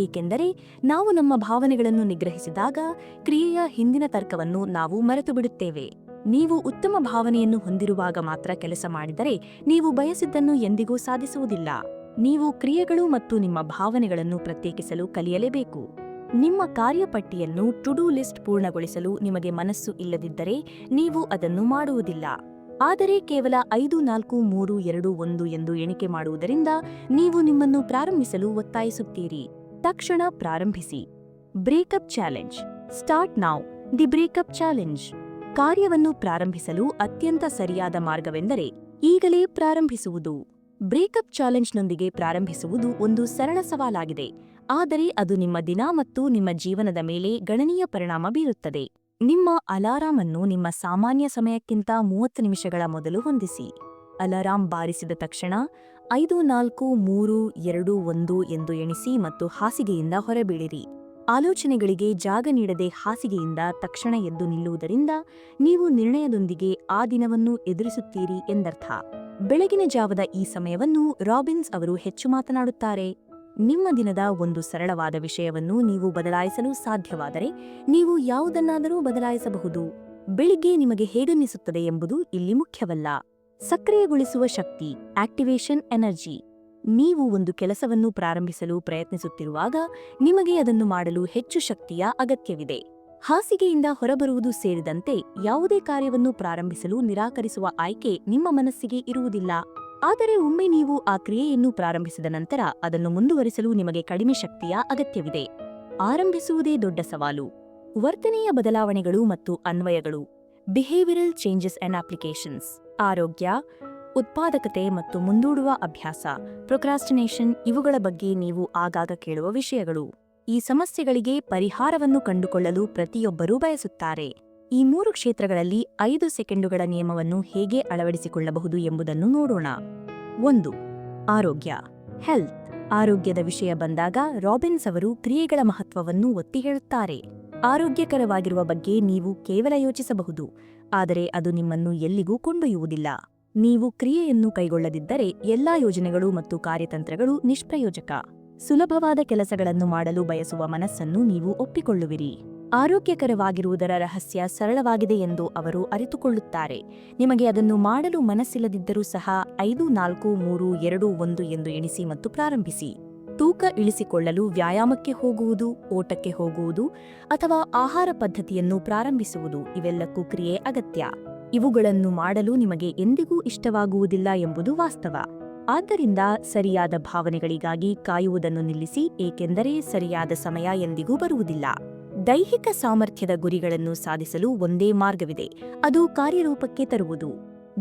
Speaker 1: ಏಕೆಂದರೆ ನಾವು ನಮ್ಮ ಭಾವನೆಗಳನ್ನು ನಿಗ್ರಹಿಸಿದಾಗ ಕ್ರಿಯೆಯ ಹಿಂದಿನ ತರ್ಕವನ್ನು ನಾವು ಮರೆತು ಬಿಡುತ್ತೇವೆ. ನೀವು ಉತ್ತಮ ಭಾವನೆಯನ್ನು ಹೊಂದಿರುವಾಗ ಮಾತ್ರ ಕೆಲಸ ಮಾಡಿದರೆ ನೀವು ಬಯಸಿದ್ದನ್ನು ಎಂದಿಗೂ ಸಾಧಿಸುವುದಿಲ್ಲ. ನೀವು ಕ್ರಿಯೆಗಳು ಮತ್ತು ನಿಮ್ಮ ಭಾವನೆಗಳನ್ನು ಪ್ರತ್ಯೇಕಿಸಲು ಕಲಿಯಲೇಬೇಕು. ನಿಮ್ಮ ಕಾರ್ಯಪಟ್ಟಿಯನ್ನು ಟು ಡೂ ಲಿಸ್ಟ್ ಪೂರ್ಣಗೊಳಿಸಲು ನಿಮಗೆ ಮನಸ್ಸು ಇಲ್ಲದಿದ್ದರೆ ನೀವು ಅದನ್ನು ಮಾಡುವುದಿಲ್ಲ. ಆದರೆ ಕೇವಲ 5, 4, 3, 2, 1 ಎಂದು ಎಣಿಕೆ ಮಾಡುವುದರಿಂದ ನೀವು ನಿಮ್ಮನ್ನು ಪ್ರಾರಂಭಿಸಲು ಒತ್ತಾಯಿಸುತ್ತೀರಿ. ತಕ್ಷಣ ಪ್ರಾರಂಭಿಸಿ. Breakup challenge. Start now. The breakup challenge. ಕಾರ್ಯವನ್ನು ಪ್ರಾರಂಭಿಸಲು ಅತ್ಯಂತ ಸರಿಯಾದ ಮಾರ್ಗವೆಂದರೆ ಈಗಲೇ ಪ್ರಾರಂಭಿಸುವುದು. ಬ್ರೇಕಪ್ ಚಾಲೆಂಜ್ನೊಂದಿಗೆ ಪ್ರಾರಂಭಿಸುವುದು ಒಂದು ಸರಳ ಸವಾಲಾಗಿದೆ, ಆದರೆ ಅದು ನಿಮ್ಮ ದಿನ ಮತ್ತು ನಿಮ್ಮ ಜೀವನದ ಮೇಲೆ ಗಣನೀಯ ಪರಿಣಾಮ ಬೀರುತ್ತದೆ. ನಿಮ್ಮ ಅಲಾರಾಂ ಅನ್ನು ನಿಮ್ಮ ಸಾಮಾನ್ಯ ಸಮಯಕ್ಕಿಂತ 30 ನಿಮಿಷಗಳ ಮೊದಲು ಹೊಂದಿಸಿ. ಅಲಾರಾಂ ಬಾರಿಸಿದ ತಕ್ಷಣ 5 4 3 2 1 ಎಂದು ಎಣಿಸಿ ಮತ್ತು ಹಾಸಿಗೆಯಿಂದ ಹೊರಬೀಳಿರಿ. ಆಲೋಚನೆಗಳಿಗೆ ಜಾಗ ನೀಡದೆ ಹಾಸಿಗೆಯಿಂದ ತಕ್ಷಣ ಎದ್ದು ನಿಲ್ಲುವುದರಿಂದ ನೀವು ನಿರ್ಣಯದೊಂದಿಗೆ ಆ ದಿನವನ್ನು ಎದುರಿಸುತ್ತೀರಿ ಎಂದರ್ಥ. ಬೆಳಗಿನ ಜಾವದ ಈ ಸಮಯವನ್ನು ರಾಬಿನ್ಸ್ ಅವರು ಹೆಚ್ಚು ಮಾತನಾಡುತ್ತಾರೆ. ನಿಮ್ಮ ದಿನದ ಒಂದು ಸರಳವಾದ ವಿಷಯವನ್ನು ನೀವು ಬದಲಾಯಿಸಲು ಸಾಧ್ಯವಾದರೆ ನೀವು ಯಾವುದನ್ನಾದರೂ ಬದಲಾಯಿಸಬಹುದು. ಬೆಳಿಗ್ಗೆ ನಿಮಗೆ ಹೇಗನ್ನಿಸುತ್ತದೆ ಎಂಬುದು ಇಲ್ಲಿ ಮುಖ್ಯವಲ್ಲ. ಸಕ್ರಿಯಗೊಳಿಸುವ ಶಕ್ತಿ, ಆಕ್ಟಿವೇಷನ್ ಎನರ್ಜಿ. ನೀವು ಒಂದು ಕೆಲಸವನ್ನು ಪ್ರಾರಂಭಿಸಲು ಪ್ರಯತ್ನಿಸುತ್ತಿರುವಾಗ ನಿಮಗೆ ಅದನ್ನು ಮಾಡಲು ಹೆಚ್ಚು ಶಕ್ತಿಯ ಅಗತ್ಯವಿದೆ. ಹಾಸಿಗೆಯಿಂದ ಹೊರಬರುವುದು ಸೇರಿದಂತೆ ಯಾವುದೇ ಕಾರ್ಯವನ್ನು ಪ್ರಾರಂಭಿಸಲು ನಿರಾಕರಿಸುವ ಆಯ್ಕೆ ನಿಮ್ಮ ಮನಸ್ಸಿಗೆ ಇರುವುದಿಲ್ಲ. ಆದರೆ ಒಮ್ಮೆ ನೀವು ಆ ಕ್ರಿಯೆಯನ್ನು ಪ್ರಾರಂಭಿಸಿದ ನಂತರ ಅದನ್ನು ಮುಂದುವರಿಸಲು ನಿಮಗೆ ಕಡಿಮೆ ಶಕ್ತಿಯ ಅಗತ್ಯವಿದೆ. ಆರಂಭಿಸುವುದೇ ದೊಡ್ಡ ಸವಾಲು. ವರ್ತನೆಯ ಬದಲಾವಣೆಗಳು ಮತ್ತು ಅನ್ವಯಗಳು. Behavioural changes and applications. ಆರೋಗ್ಯ, ಉತ್ಪಾದಕತೆ ಮತ್ತು ಮುಂದೂಡುವ ಅಭ್ಯಾಸ, ಪ್ರೊಕ್ರಾಸ್ಟಿನೇಷನ್ ಇವುಗಳ ಬಗ್ಗೆ ನೀವು ಆಗಾಗ ಕೇಳುವ ವಿಷಯಗಳು. ಈ ಸಮಸ್ಯೆಗಳಿಗೆ ಪರಿಹಾರವನ್ನು ಕಂಡುಕೊಳ್ಳಲು ಪ್ರತಿಯೊಬ್ಬರೂ ಬಯಸುತ್ತಾರೆ. ಈ 3 ಕ್ಷೇತ್ರಗಳಲ್ಲಿ 5 ಸೆಕೆಂಡುಗಳ ನಿಯಮವನ್ನು ಹೇಗೆ ಅಳವಡಿಸಿಕೊಳ್ಳಬಹುದು ಎಂಬುದನ್ನು ನೋಡೋಣ. 1. ಆರೋಗ್ಯ, ಹೆಲ್ತ್. ಆರೋಗ್ಯದ ವಿಷಯ ಬಂದಾಗ ರಾಬಿನ್ಸ್ ಅವರು ಕ್ರಿಯೆಗಳ ಮಹತ್ವವನ್ನು ಒತ್ತಿ ಹೇಳುತ್ತಾರೆ. ಆರೋಗ್ಯಕರವಾಗಿರುವ ಬಗ್ಗೆ ನೀವು ಕೇವಲ ಯೋಚಿಸಬಹುದು, ಆದರೆ ಅದು ನಿಮ್ಮನ್ನು ಎಲ್ಲಿಗೂ ಕೊಂಡೊಯ್ಯುವುದಿಲ್ಲ. ನೀವು ಕ್ರಿಯೆಯನ್ನು ಕೈಗೊಳ್ಳದಿದ್ದರೆ ಎಲ್ಲಾ ಯೋಜನೆಗಳು ಮತ್ತು ಕಾರ್ಯತಂತ್ರಗಳು ನಿಷ್ಪ್ರಯೋಜಕ. ಸುಲಭವಾದ ಕೆಲಸಗಳನ್ನು ಮಾಡಲು ಬಯಸುವ ಮನಸ್ಸನ್ನು ನೀವು ಒಪ್ಪಿಕೊಳ್ಳುವಿರಿ. ಆರೋಗ್ಯಕರವಾಗಿರುವುದರ ರಹಸ್ಯ ಸರಳವಾಗಿದೆ ಎಂದು ಅವರು ಅರಿತುಕೊಳ್ಳುತ್ತಾರೆ. ನಿಮಗೆ ಅದನ್ನು ಮಾಡಲು ಮನಸ್ಸಿಲ್ಲದಿದ್ದರೂ ಸಹ 5 4 3 2 1 ಎಂದು ಎಣಿಸಿ ಮತ್ತು ಪ್ರಾರಂಭಿಸಿ. ತೂಕ ಇಳಿಸಿಕೊಳ್ಳಲು ವ್ಯಾಯಾಮಕ್ಕೆ ಹೋಗುವುದು, ಓಟಕ್ಕೆ ಹೋಗುವುದು ಅಥವಾ ಆಹಾರ ಪದ್ಧತಿಯನ್ನು ಪ್ರಾರಂಭಿಸುವುದು ಇವೆಲ್ಲಕ್ಕೂ ಕ್ರಿಯೆ ಅಗತ್ಯ. ಇವುಗಳನ್ನು ಮಾಡಲು ನಿಮಗೆ ಎಂದಿಗೂ ಇಷ್ಟವಾಗುವುದಿಲ್ಲ ಎಂಬುದು ವಾಸ್ತವ. ಆದ್ದರಿಂದ ಸರಿಯಾದ ಭಾವನೆಗಳಿಗಾಗಿ ಕಾಯುವುದನ್ನು ನಿಲ್ಲಿಸಿ, ಏಕೆಂದರೆ ಸರಿಯಾದ ಸಮಯ ಎಂದಿಗೂ ಬರುವುದಿಲ್ಲ. ದೈಹಿಕ ಸಾಮರ್ಥ್ಯದ ಗುರಿಗಳನ್ನು ಸಾಧಿಸಲು ಒಂದೇ ಮಾರ್ಗವಿದೆ, ಅದು ಕಾರ್ಯರೂಪಕ್ಕೆ ತರುವುದು.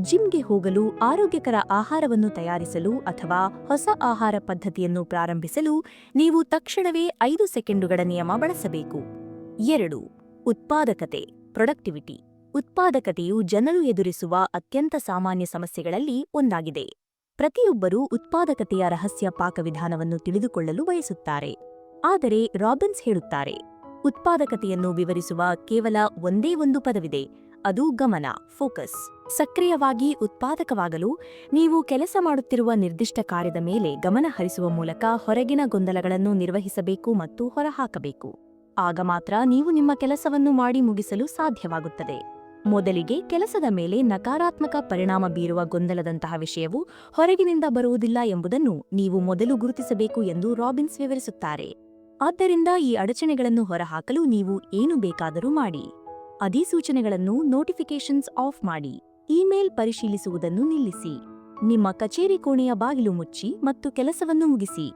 Speaker 1: ಜಿಮ್ಗೆ ಹೋಗಲು, ಆರೋಗ್ಯಕರ ಆಹಾರವನ್ನು ತಯಾರಿಸಲು ಅಥವಾ ಹೊಸ ಆಹಾರ ಪದ್ಧತಿಯನ್ನು ಪ್ರಾರಂಭಿಸಲು ನೀವು ತಕ್ಷಣವೇ 5 ಸೆಕೆಂಡುಗಳ ನಿಯಮ ಬಳಸಬೇಕು. 2. ಉತ್ಪಾದಕತೆ, ಪ್ರೊಡಕ್ಟಿವಿಟಿ. ಉತ್ಪಾದಕತೆಯು ಜನರು ಎದುರಿಸುವ ಅತ್ಯಂತ ಸಾಮಾನ್ಯ ಸಮಸ್ಯೆಗಳಲ್ಲಿ ಒಂದಾಗಿದೆ. ಪ್ರತಿಯೊಬ್ಬರೂ ಉತ್ಪಾದಕತೆಯ ರಹಸ್ಯ ಪಾಕವಿಧಾನವನ್ನು ತಿಳಿದುಕೊಳ್ಳಲು ಬಯಸುತ್ತಾರೆ. ಆದರೆ ರಾಬಿನ್ಸ್ ಹೇಳುತ್ತಾರೆ, ಉತ್ಪಾದಕತೆಯನ್ನು ವಿವರಿಸುವ ಕೇವಲ ಒಂದೇ ಒಂದು ಪದವಿದೆ, ಅದು ಗಮನ, ಫೋಕಸ್. ಸಕ್ರಿಯವಾಗಿ ಉತ್ಪಾದಕವಾಗಲು ನೀವು ಕೆಲಸ ಮಾಡುತ್ತಿರುವ ನಿರ್ದಿಷ್ಟ ಕಾರ್ಯದ ಮೇಲೆ ಗಮನ ಹರಿಸುವ ಮೂಲಕ ಹೊರಗಿನ ಗೊಂದಲಗಳನ್ನು ನಿರ್ವಹಿಸಬೇಕು ಮತ್ತು ಹೊರಹಾಕಬೇಕು. ಆಗ ಮಾತ್ರ ನೀವು ನಿಮ್ಮ ಕೆಲಸವನ್ನು ಮಾಡಿ ಮುಗಿಸಲು ಸಾಧ್ಯವಾಗುತ್ತದೆ. ಮೊದಲಿಗೆ ಕೆಲಸದ ಮೇಲೆ ನಕಾರಾತ್ಮಕ ಪರಿಣಾಮ ಬೀರುವ ಗೊಂದಲದಂತಹ ವಿಷಯವು ಹೊರಗಿನಿಂದ ಬರುವುದಿಲ್ಲ ಎಂಬುದನ್ನು ನೀವು ಮೊದಲು ಗುರುತಿಸಬೇಕು ಎಂದು ರಾಬಿನ್ಸ್ ವಿವರಿಸುತ್ತಾರೆ. ಆದ್ದರಿಂದ ಈ ಅಡಚಣೆಗಳನ್ನು ಹೊರಹಾಕಲು ನೀವು ಏನು ಬೇಕಾದರೂ ಮಾಡಿ. ಅಧಿಸೂಚನೆಗಳನ್ನು, ನೋಟಿಫಿಕೇಷನ್ಸ್ ಆಫ್ ಮಾಡಿ. ಇಮೇಲ್ ಪರಿಶೀಲಿಸುವುದನ್ನು ನಿಲ್ಲಿಸಿ. ನಿಮ್ಮ ಕಚೇರಿ ಕೋಣೆಯ ಬಾಗಿಲು ಮುಚ್ಚಿ ಮತ್ತು ಕೆಲಸವನ್ನು ಮುಗಿಸಿ.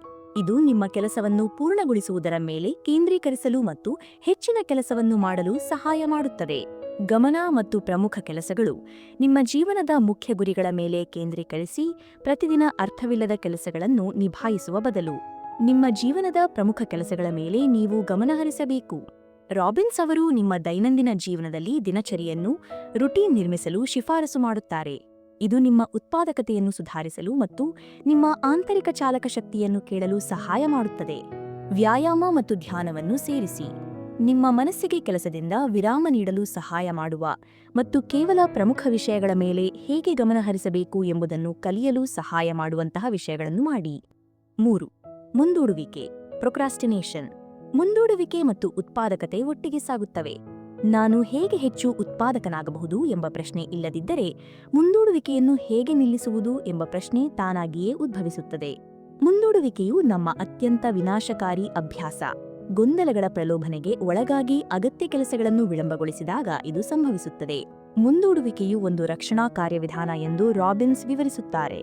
Speaker 1: ಇದು ನಿಮ್ಮ ಕೆಲಸವನ್ನು ಪೂರ್ಣಗೊಳಿಸುವುದರ ಮೇಲೆ ಕೇಂದ್ರೀಕರಿಸಲು ಮತ್ತು ಹೆಚ್ಚಿನ ಕೆಲಸವನ್ನು ಮಾಡಲು ಸಹಾಯ ಮಾಡುತ್ತದೆ. ಗಮನ ಮತ್ತು ಪ್ರಮುಖ ಕೆಲಸಗಳು. ನಿಮ್ಮ ಜೀವನದ ಮುಖ್ಯ ಗುರಿಗಳ ಮೇಲೆ ಕೇಂದ್ರೀಕರಿಸಿ, ಪ್ರತಿದಿನ ಅರ್ಥವಿಲ್ಲದ ಕೆಲಸಗಳನ್ನು ನಿಭಾಯಿಸುವ ಬದಲು ನಿಮ್ಮ ಜೀವನದ ಪ್ರಮುಖ ಕೆಲಸಗಳ ಮೇಲೆ ನೀವು ಗಮನಹರಿಸಬೇಕು. ರಾಬಿನ್ಸ್ ಅವರು ನಿಮ್ಮ ದೈನಂದಿನ ಜೀವನದಲ್ಲಿ ದಿನಚರಿಯನ್ನು, ರುಟೀನ್ ನಿರ್ಮಿಸಲು ಶಿಫಾರಸು ಮಾಡುತ್ತಾರೆ. ಇದು ನಿಮ್ಮ ಉತ್ಪಾದಕತೆಯನ್ನು ಸುಧಾರಿಸಲು ಮತ್ತು ನಿಮ್ಮ ಆಂತರಿಕ ಚಾಲಕ ಶಕ್ತಿಯನ್ನು ಕೇಳಲು ಸಹಾಯ ಮಾಡುತ್ತದೆ. ವ್ಯಾಯಾಮ ಮತ್ತು ಧ್ಯಾನವನ್ನು ಸೇರಿಸಿ. ನಿಮ್ಮ ಮನಸ್ಸಿಗೆ ಕೆಲಸದಿಂದ ವಿರಾಮ ನೀಡಲು ಸಹಾಯ ಮಾಡುವ ಮತ್ತು ಕೇವಲ ಪ್ರಮುಖ ವಿಷಯಗಳ ಮೇಲೆ ಹೇಗೆ ಗಮನಹರಿಸಬೇಕು ಎಂಬುದನ್ನು ಕಲಿಯಲು ಸಹಾಯ ಮಾಡುವಂತಹ ವಿಷಯಗಳನ್ನು ಮಾಡಿ. 3. ಮುಂದೂಡುವಿಕೆ, ಪ್ರೊಕ್ರಾಸ್ಟಿನೇಷನ್. ಮುಂದೂಡುವಿಕೆ ಮತ್ತು ಉತ್ಪಾದಕತೆ ಒಟ್ಟಿಗೆ ಸಾಗುತ್ತವೆ. ನಾನು ಹೇಗೆ ಹೆಚ್ಚು ಉತ್ಪಾದಕನಾಗಬಹುದು ಎಂಬ ಪ್ರಶ್ನೆ ಇಲ್ಲದಿದ್ದರೆ ಮುಂದೂಡುವಿಕೆಯನ್ನು ಹೇಗೆ ನಿಲ್ಲಿಸುವುದು ಎಂಬ ಪ್ರಶ್ನೆ ತಾನಾಗಿಯೇ ಉದ್ಭವಿಸುತ್ತದೆ. ಮುಂದೂಡುವಿಕೆಯು ನಮ್ಮ ಅತ್ಯಂತ ವಿನಾಶಕಾರಿ ಅಭ್ಯಾಸ. ಗೊಂದಲಗಳ ಪ್ರಲೋಭನೆಗೆ ಒಳಗಾಗಿ ಅಗತ್ಯ ಕೆಲಸಗಳನ್ನು ವಿಳಂಬಗೊಳಿಸಿದಾಗ ಇದು ಸಂಭವಿಸುತ್ತದೆ. ಮುಂದೂಡುವಿಕೆಯು ಒಂದು ರಕ್ಷಣಾ ಕಾರ್ಯವಿಧಾನ ಎಂದು ರಾಬಿನ್ಸ್ ವಿವರಿಸುತ್ತಾರೆ.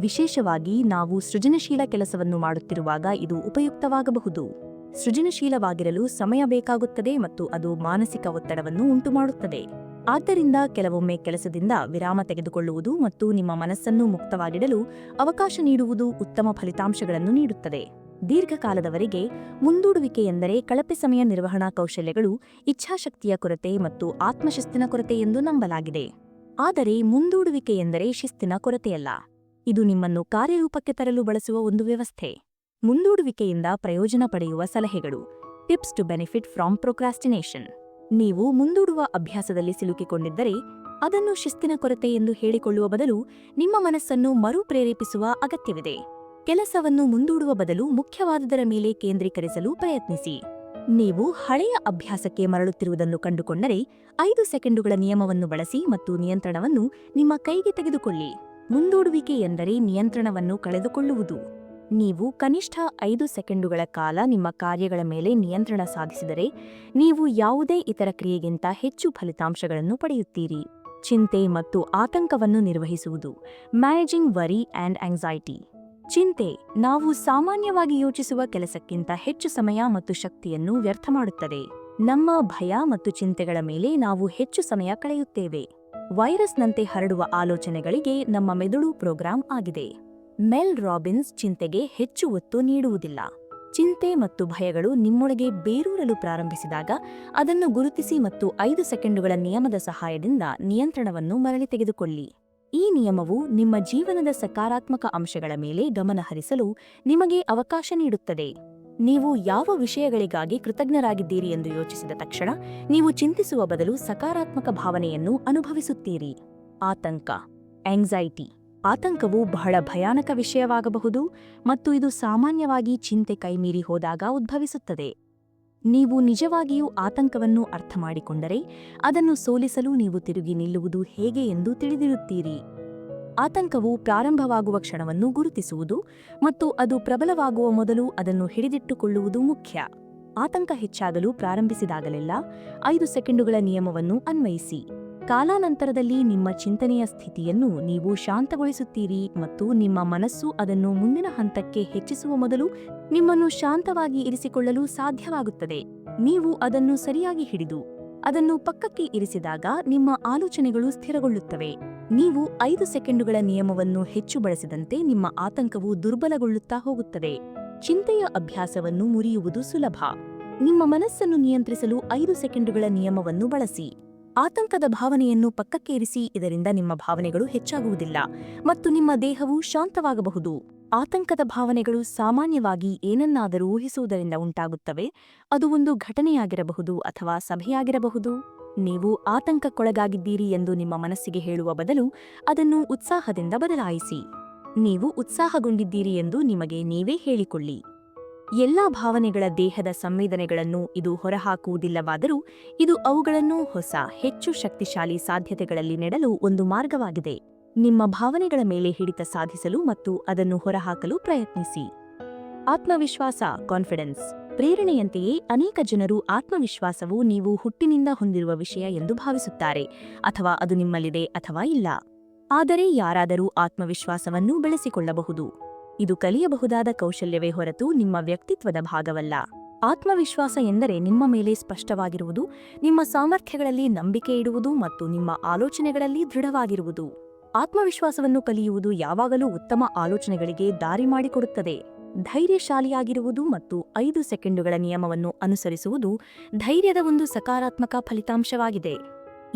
Speaker 1: ವಿಶೇಷವಾಗಿ ನಾವು ಸೃಜನಶೀಲ ಕೆಲಸವನ್ನು ಮಾಡುತ್ತಿರುವಾಗ ಇದು ಉಪಯುಕ್ತವಾಗಬಹುದು. ಸೃಜನಶೀಲವಾಗಿರಲು ಸಮಯ ಬೇಕಾಗುತ್ತದೆ ಮತ್ತು ಅದು ಮಾನಸಿಕ ಒತ್ತಡವನ್ನು ಉಂಟುಮಾಡುತ್ತದೆ. ಆದ್ದರಿಂದ ಕೆಲವೊಮ್ಮೆ ಕೆಲಸದಿಂದ ವಿರಾಮ ತೆಗೆದುಕೊಳ್ಳುವುದು ಮತ್ತು ನಿಮ್ಮ ಮನಸ್ಸನ್ನು ಮುಕ್ತವಾಗಿಡಲು ಅವಕಾಶ ನೀಡುವುದು ಉತ್ತಮ ಫಲಿತಾಂಶಗಳನ್ನು ನೀಡುತ್ತದೆ. ದೀರ್ಘಕಾಲದವರೆಗೆ ಮುಂದೂಡುವಿಕೆ ಎಂದರೆ ಕಳಪೆ ಸಮಯ ನಿರ್ವಹಣಾ ಕೌಶಲ್ಯಗಳು, ಇಚ್ಛಾಶಕ್ತಿಯ ಕೊರತೆ ಮತ್ತು ಆತ್ಮಶಿಸ್ತಿನ ಕೊರತೆ ಎಂದು ನಂಬಲಾಗಿದೆ. ಆದರೆ ಮುಂದೂಡುವಿಕೆ ಎಂದರೆ ಶಿಸ್ತಿನ ಕೊರತೆಯಲ್ಲ. ಇದು ನಿಮ್ಮನ್ನು ಕಾರ್ಯರೂಪಕ್ಕೆ ತರಲು ಬಳಸುವ ಒಂದು ವ್ಯವಸ್ಥೆ. ಮುಂದೂಡುವಿಕೆಯಿಂದ ಪ್ರಯೋಜನ ಪಡೆಯುವ ಸಲಹೆಗಳು. Tips to benefit from procrastination. ನೀವು ಮುಂದೂಡುವ ಅಭ್ಯಾಸದಲ್ಲಿ ಸಿಲುಕಿಕೊಂಡಿದ್ದರೆ ಅದನ್ನು ಶಿಸ್ತಿನ ಕೊರತೆ ಎಂದು ಹೇಳಿಕೊಳ್ಳುವ ಬದಲು ನಿಮ್ಮ ಮನಸ್ಸನ್ನು ಮರುಪ್ರೇರೇಪಿಸುವ ಅಗತ್ಯವಿದೆ. ಕೆಲಸವನ್ನು ಮುಂದೂಡುವ ಬದಲು ಮುಖ್ಯವಾದುದರ ಮೇಲೆ ಕೇಂದ್ರೀಕರಿಸಲು ಪ್ರಯತ್ನಿಸಿ. ನೀವು ಹಳೆಯ ಅಭ್ಯಾಸಕ್ಕೆ ಮರಳುತ್ತಿರುವುದನ್ನು ಕಂಡುಕೊಂಡರೆ 5 ಸೆಕೆಂಡುಗಳ ನಿಯಮವನ್ನು ಬಳಸಿ ಮತ್ತು ನಿಯಂತ್ರಣವನ್ನು ನಿಮ್ಮ ಕೈಗೆ ತೆಗೆದುಕೊಳ್ಳಿ. ಮುಂದೂಡುವಿಕೆ ಎಂದರೆ ನಿಯಂತ್ರಣವನ್ನು ಕಳೆದುಕೊಳ್ಳುವುದು. ನೀವು ಕನಿಷ್ಠ 5 ಸೆಕೆಂಡುಗಳ ಕಾಲ ನಿಮ್ಮ ಕಾರ್ಯಗಳ ಮೇಲೆ ನಿಯಂತ್ರಣ ಸಾಧಿಸಿದರೆ ನೀವು ಯಾವುದೇ ಇತರ ಕ್ರಿಯೆಗಿಂತ ಹೆಚ್ಚು ಫಲಿತಾಂಶಗಳನ್ನು ಪಡೆಯುತ್ತೀರಿ. ಚಿಂತೆ ಮತ್ತು ಆತಂಕವನ್ನು ನಿರ್ವಹಿಸುವುದು. Managing worry and anxiety. ಚಿಂತೆ ನಾವು ಸಾಮಾನ್ಯವಾಗಿ ಯೋಚಿಸುವ ಕೆಲಸಕ್ಕಿಂತ ಹೆಚ್ಚು ಸಮಯ ಮತ್ತು ಶಕ್ತಿಯನ್ನು ವ್ಯರ್ಥ ಮಾಡುತ್ತದೆ. ನಮ್ಮ ಭಯ ಮತ್ತು ಚಿಂತೆಗಳ ಮೇಲೆ ನಾವು ಹೆಚ್ಚು ಸಮಯ ಕಳೆಯುತ್ತೇವೆ. ವೈರಸ್ನಂತೆ ಹರಡುವ ಆಲೋಚನೆಗಳಿಗೆ ನಮ್ಮ ಮೆದುಳು ಪ್ರೋಗ್ರಾಂ ಆಗಿದೆ. ಮೆಲ್ ರಾಬಿನ್ಸ್ ಚಿಂತೆಗೆ ಹೆಚ್ಚು ಒತ್ತು ನೀಡುವುದಿಲ್ಲ. ಚಿಂತೆ ಮತ್ತು ಭಯಗಳು ನಿಮ್ಮೊಳಗೆ ಬೇರೂರಲು ಪ್ರಾರಂಭಿಸಿದಾಗ ಅದನ್ನು ಗುರುತಿಸಿ ಮತ್ತು 5 ಸೆಕೆಂಡುಗಳ ನಿಯಮದ ಸಹಾಯದಿಂದ ನಿಯಂತ್ರಣವನ್ನು ಮರಳಿ ತೆಗೆದುಕೊಳ್ಳಿ. ಈ ನಿಯಮವು ನಿಮ್ಮ ಜೀವನದ ಸಕಾರಾತ್ಮಕ ಅಂಶಗಳ ಮೇಲೆ ಗಮನ ಹರಿಸಲು ನಿಮಗೆ ಅವಕಾಶ ನೀಡುತ್ತದೆ. ನೀವು ಯಾವ ವಿಷಯಗಳಿಗಾಗಿ ಕೃತಜ್ಞರಾಗಿದ್ದೀರಿ ಎಂದು ಯೋಚಿಸಿದ ತಕ್ಷಣ ನೀವು ಚಿಂತಿಸುವ ಬದಲು ಸಕಾರಾತ್ಮಕ ಭಾವನೆಯನ್ನು ಅನುಭವಿಸುತ್ತೀರಿ. ಆತಂಕ, ಆಂಗ್ಸೈಟಿ. ಆತಂಕವು ಬಹಳ ಭಯಾನಕ ವಿಷಯವಾಗಬಹುದು ಮತ್ತು ಇದು ಸಾಮಾನ್ಯವಾಗಿ ಚಿಂತೆ ಕೈಮೀರಿ ಹೋದಾಗ ಉದ್ಭವಿಸುತ್ತದೆ. ನೀವು ನಿಜವಾಗಿಯೂ ಆತಂಕವನ್ನು ಅರ್ಥಮಾಡಿಕೊಂಡರೆ ಅದನ್ನು ಸೋಲಿಸಲು ನೀವು ತಿರುಗಿ ನಿಲ್ಲುವುದು ಹೇಗೆ ಎಂದು ತಿಳಿದಿರುತ್ತೀರಿ. ಆತಂಕವು ಪ್ರಾರಂಭವಾಗುವ ಕ್ಷಣವನ್ನು ಗುರುತಿಸುವುದು ಮತ್ತು ಅದು ಪ್ರಬಲವಾಗುವ ಮೊದಲು ಅದನ್ನು ಹಿಡಿದಿಟ್ಟುಕೊಳ್ಳುವುದು ಮುಖ್ಯ. ಆತಂಕ ಹೆಚ್ಚಾಗಲು ಪ್ರಾರಂಭಿಸಿದಾಗಲೆಲ್ಲ 5 ಸೆಕೆಂಡುಗಳ ನಿಯಮವನ್ನು ಅನ್ವಯಿಸಿ. ಕಾಲಾನಂತರದಲ್ಲಿ ನಿಮ್ಮ ಚಿಂತನೆಯ ಸ್ಥಿತಿಯನ್ನು ನೀವು ಶಾಂತಗೊಳಿಸುತ್ತೀರಿ ಮತ್ತು ನಿಮ್ಮ ಮನಸ್ಸು ಅದನ್ನು ಮುಂದಿನ ಹಂತಕ್ಕೆ ಹೆಚ್ಚಿಸುವ ಮೊದಲು ನಿಮ್ಮನ್ನು ಶಾಂತವಾಗಿ ಇರಿಸಿಕೊಳ್ಳಲು ಸಾಧ್ಯವಾಗುತ್ತದೆ. ನೀವು ಅದನ್ನು ಸರಿಯಾಗಿ ಹಿಡಿದು ಅದನ್ನು ಪಕ್ಕಕ್ಕೆ ಇರಿಸಿದಾಗ ನಿಮ್ಮ ಆಲೋಚನೆಗಳು ಸ್ಥಿರಗೊಳ್ಳುತ್ತವೆ. ನೀವು 5 ಸೆಕೆಂಡುಗಳ ನಿಯಮವನ್ನು ಹೆಚ್ಚು ಬಳಸಿದಂತೆ ನಿಮ್ಮ ಆತಂಕವು ದುರ್ಬಲಗೊಳ್ಳುತ್ತಾ ಹೋಗುತ್ತದೆ. ಚಿಂತೆಯ ಅಭ್ಯಾಸವನ್ನು ಮುರಿಯುವುದು ಸುಲಭ. ನಿಮ್ಮ ಮನಸ್ಸನ್ನು ನಿಯಂತ್ರಿಸಲು 5 ಸೆಕೆಂಡುಗಳ ನಿಯಮವನ್ನು ಬಳಸಿ. ಆತಂಕದ ಭಾವನೆಯನ್ನು ಪಕ್ಕಕ್ಕೆ ಇರಿಸಿ. ಇದರಿಂದ ನಿಮ್ಮ ಭಾವನೆಗಳು ಹೆಚ್ಚಾಗುವುದಿಲ್ಲ ಮತ್ತು ನಿಮ್ಮ ದೇಹವು ಶಾಂತವಾಗಬಹುದು. ಆತಂಕದ ಭಾವನೆಗಳು ಸಾಮಾನ್ಯವಾಗಿ ಏನನ್ನಾದರೂ ಊಹಿಸುವುದರಿಂದ ಉಂಟಾಗುತ್ತವೆ. ಅದು ಒಂದು ಘಟನೆಯಾಗಿರಬಹುದು ಅಥವಾ ಸಭೆಯಾಗಿರಬಹುದು. ನೀವು ಆತಂಕಕ್ಕೊಳಗಾಗಿದ್ದೀರಿ ಎಂದು ನಿಮ್ಮ ಮನಸ್ಸಿಗೆ ಹೇಳುವ ಬದಲು ಅದನ್ನು ಉತ್ಸಾಹದಿಂದ ಬದಲಾಯಿಸಿ. ನೀವು ಉತ್ಸಾಹಗೊಂಡಿದ್ದೀರಿ ಎಂದು ನಿಮಗೆ ನೀವೇ ಹೇಳಿಕೊಳ್ಳಿ. ಎಲ್ಲಾ ಭಾವನೆಗಳ ದೇಹದ ಸಂವೇದನೆಗಳನ್ನು ಇದು ಹೊರಹಾಕುವುದಿಲ್ಲವಾದರೂ ಇದು ಅವುಗಳನ್ನು ಹೊಸ, ಹೆಚ್ಚು ಶಕ್ತಿಶಾಲಿ ಸಾಧ್ಯತೆಗಳಲ್ಲಿ ನೆಡಲು ಒಂದು ಮಾರ್ಗವಾಗಿದೆ. ನಿಮ್ಮ ಭಾವನೆಗಳ ಮೇಲೆ ಹಿಡಿತ ಸಾಧಿಸಲು ಮತ್ತು ಅದನ್ನು ಹೊರಹಾಕಲು ಪ್ರಯತ್ನಿಸಿ. ಆತ್ಮವಿಶ್ವಾಸ, ಕಾನ್ಫಿಡೆನ್ಸ್. ಪ್ರೇರಣೆಯಂತೆಯೇ ಅನೇಕ ಜನರು ಆತ್ಮವಿಶ್ವಾಸವು ನೀವು ಹುಟ್ಟಿನಿಂದ ಹೊಂದಿರುವ ವಿಷಯ ಎಂದು ಭಾವಿಸುತ್ತಾರೆ, ಅಥವಾ ಅದು ನಿಮ್ಮಲ್ಲಿದೆ ಅಥವಾ ಇಲ್ಲ. ಆದರೆ ಯಾರಾದರೂ ಆತ್ಮವಿಶ್ವಾಸವನ್ನು ಬೆಳೆಸಿಕೊಳ್ಳಬಹುದು. ಇದು ಕಲಿಯಬಹುದಾದ ಕೌಶಲ್ಯವೇ ಹೊರತು ನಿಮ್ಮ ವ್ಯಕ್ತಿತ್ವದ ಭಾಗವಲ್ಲ. ಆತ್ಮವಿಶ್ವಾಸ ಎಂದರೆ ನಿಮ್ಮ ಮೇಲೆ ಸ್ಪಷ್ಟವಾಗಿರುವುದು, ನಿಮ್ಮ ಸಾಮರ್ಥ್ಯಗಳಲ್ಲಿ ನಂಬಿಕೆ ಇಡುವುದು ಮತ್ತು ನಿಮ್ಮ ಆಲೋಚನೆಗಳಲ್ಲಿ ದೃಢವಾಗಿರುವುದು. ಆತ್ಮವಿಶ್ವಾಸವನ್ನು ಕಲಿಯುವುದು ಯಾವಾಗಲೂ ಉತ್ತಮ ಆಲೋಚನೆಗಳಿಗೆ ದಾರಿ ಮಾಡಿಕೊಡುತ್ತದೆ. ಧೈರ್ಯಶಾಲಿಯಾಗಿರುವುದು ಮತ್ತು 5 ಸೆಕೆಂಡುಗಳ ನಿಯಮವನ್ನು ಅನುಸರಿಸುವುದು ಧೈರ್ಯದ ಒಂದು ಸಕಾರಾತ್ಮಕ ಫಲಿತಾಂಶವಾಗಿದೆ.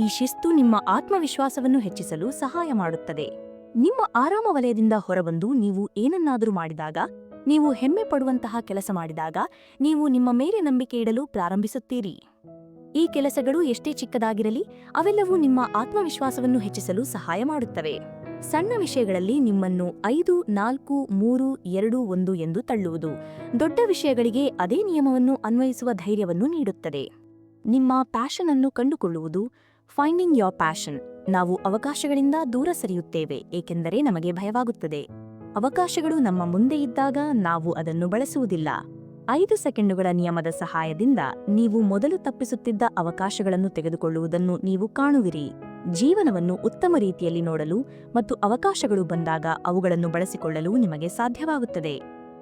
Speaker 1: ಈ ಶಿಸ್ತು ನಿಮ್ಮ ಆತ್ಮವಿಶ್ವಾಸವನ್ನು ಹೆಚ್ಚಿಸಲು ಸಹಾಯ ಮಾಡುತ್ತದೆ. ನಿಮ್ಮ ಆರಾಮ ವಲಯದಿಂದ ಹೊರಬಂದು ನೀವು ಏನನ್ನಾದರೂ ಮಾಡಿದಾಗ, ನೀವು ಹೆಮ್ಮೆ ಪಡುವಂತಹ ಕೆಲಸ ಮಾಡಿದಾಗ ನೀವು ನಿಮ್ಮ ಮೇಲೆ ನಂಬಿಕೆ ಇಡಲು ಪ್ರಾರಂಭಿಸುತ್ತೀರಿ. ಈ ಕೆಲಸಗಳು ಎಷ್ಟೇ ಚಿಕ್ಕದಾಗಿರಲಿ ಅವೆಲ್ಲವೂ ನಿಮ್ಮ ಆತ್ಮವಿಶ್ವಾಸವನ್ನು ಹೆಚ್ಚಿಸಲು ಸಹಾಯ ಮಾಡುತ್ತವೆ. ಸಣ್ಣ ವಿಷಯಗಳಲ್ಲಿ ನಿಮ್ಮನ್ನು 5, 4, 3, 2, 1 ಎಂದು ತಳ್ಳುವುದು ದೊಡ್ಡ ವಿಷಯಗಳಿಗೆ ಅದೇ ನಿಯಮವನ್ನು ಅನ್ವಯಿಸುವ ಧೈರ್ಯವನ್ನು ನೀಡುತ್ತದೆ. ನಿಮ್ಮ ಪ್ಯಾಷನ್ ಅನ್ನು ಕಂಡುಕೊಳ್ಳುವುದು. Finding your passion. ನಾವು ಅವಕಾಶಗಳಿಂದ ದೂರ ಸರಿಯುತ್ತೇವೆ ಏಕೆಂದರೆ ನಮಗೆ ಭಯವಾಗುತ್ತದೆ. ಅವಕಾಶಗಳು ನಮ್ಮ ಮುಂದೆ ಇದ್ದಾಗ ನಾವು ಅದನ್ನು ಬಳಸುವುದಿಲ್ಲ. 5 ಸೆಕೆಂಡುಗಳ ನಿಯಮದ ಸಹಾಯದಿಂದ ನೀವು ಮೊದಲು ತಪ್ಪಿಸುತ್ತಿದ್ದ ಅವಕಾಶಗಳನ್ನು ತೆಗೆದುಕೊಳ್ಳುವುದನ್ನು ನೀವು ಕಾಣುವಿರಿ. ಜೀವನವನ್ನು ಉತ್ತಮ ರೀತಿಯಲ್ಲಿ ನೋಡಲು ಮತ್ತು ಅವಕಾಶಗಳು ಬಂದಾಗ ಅವುಗಳನ್ನು ಬಳಸಿಕೊಳ್ಳಲು ನಿಮಗೆ ಸಾಧ್ಯವಾಗುತ್ತದೆ.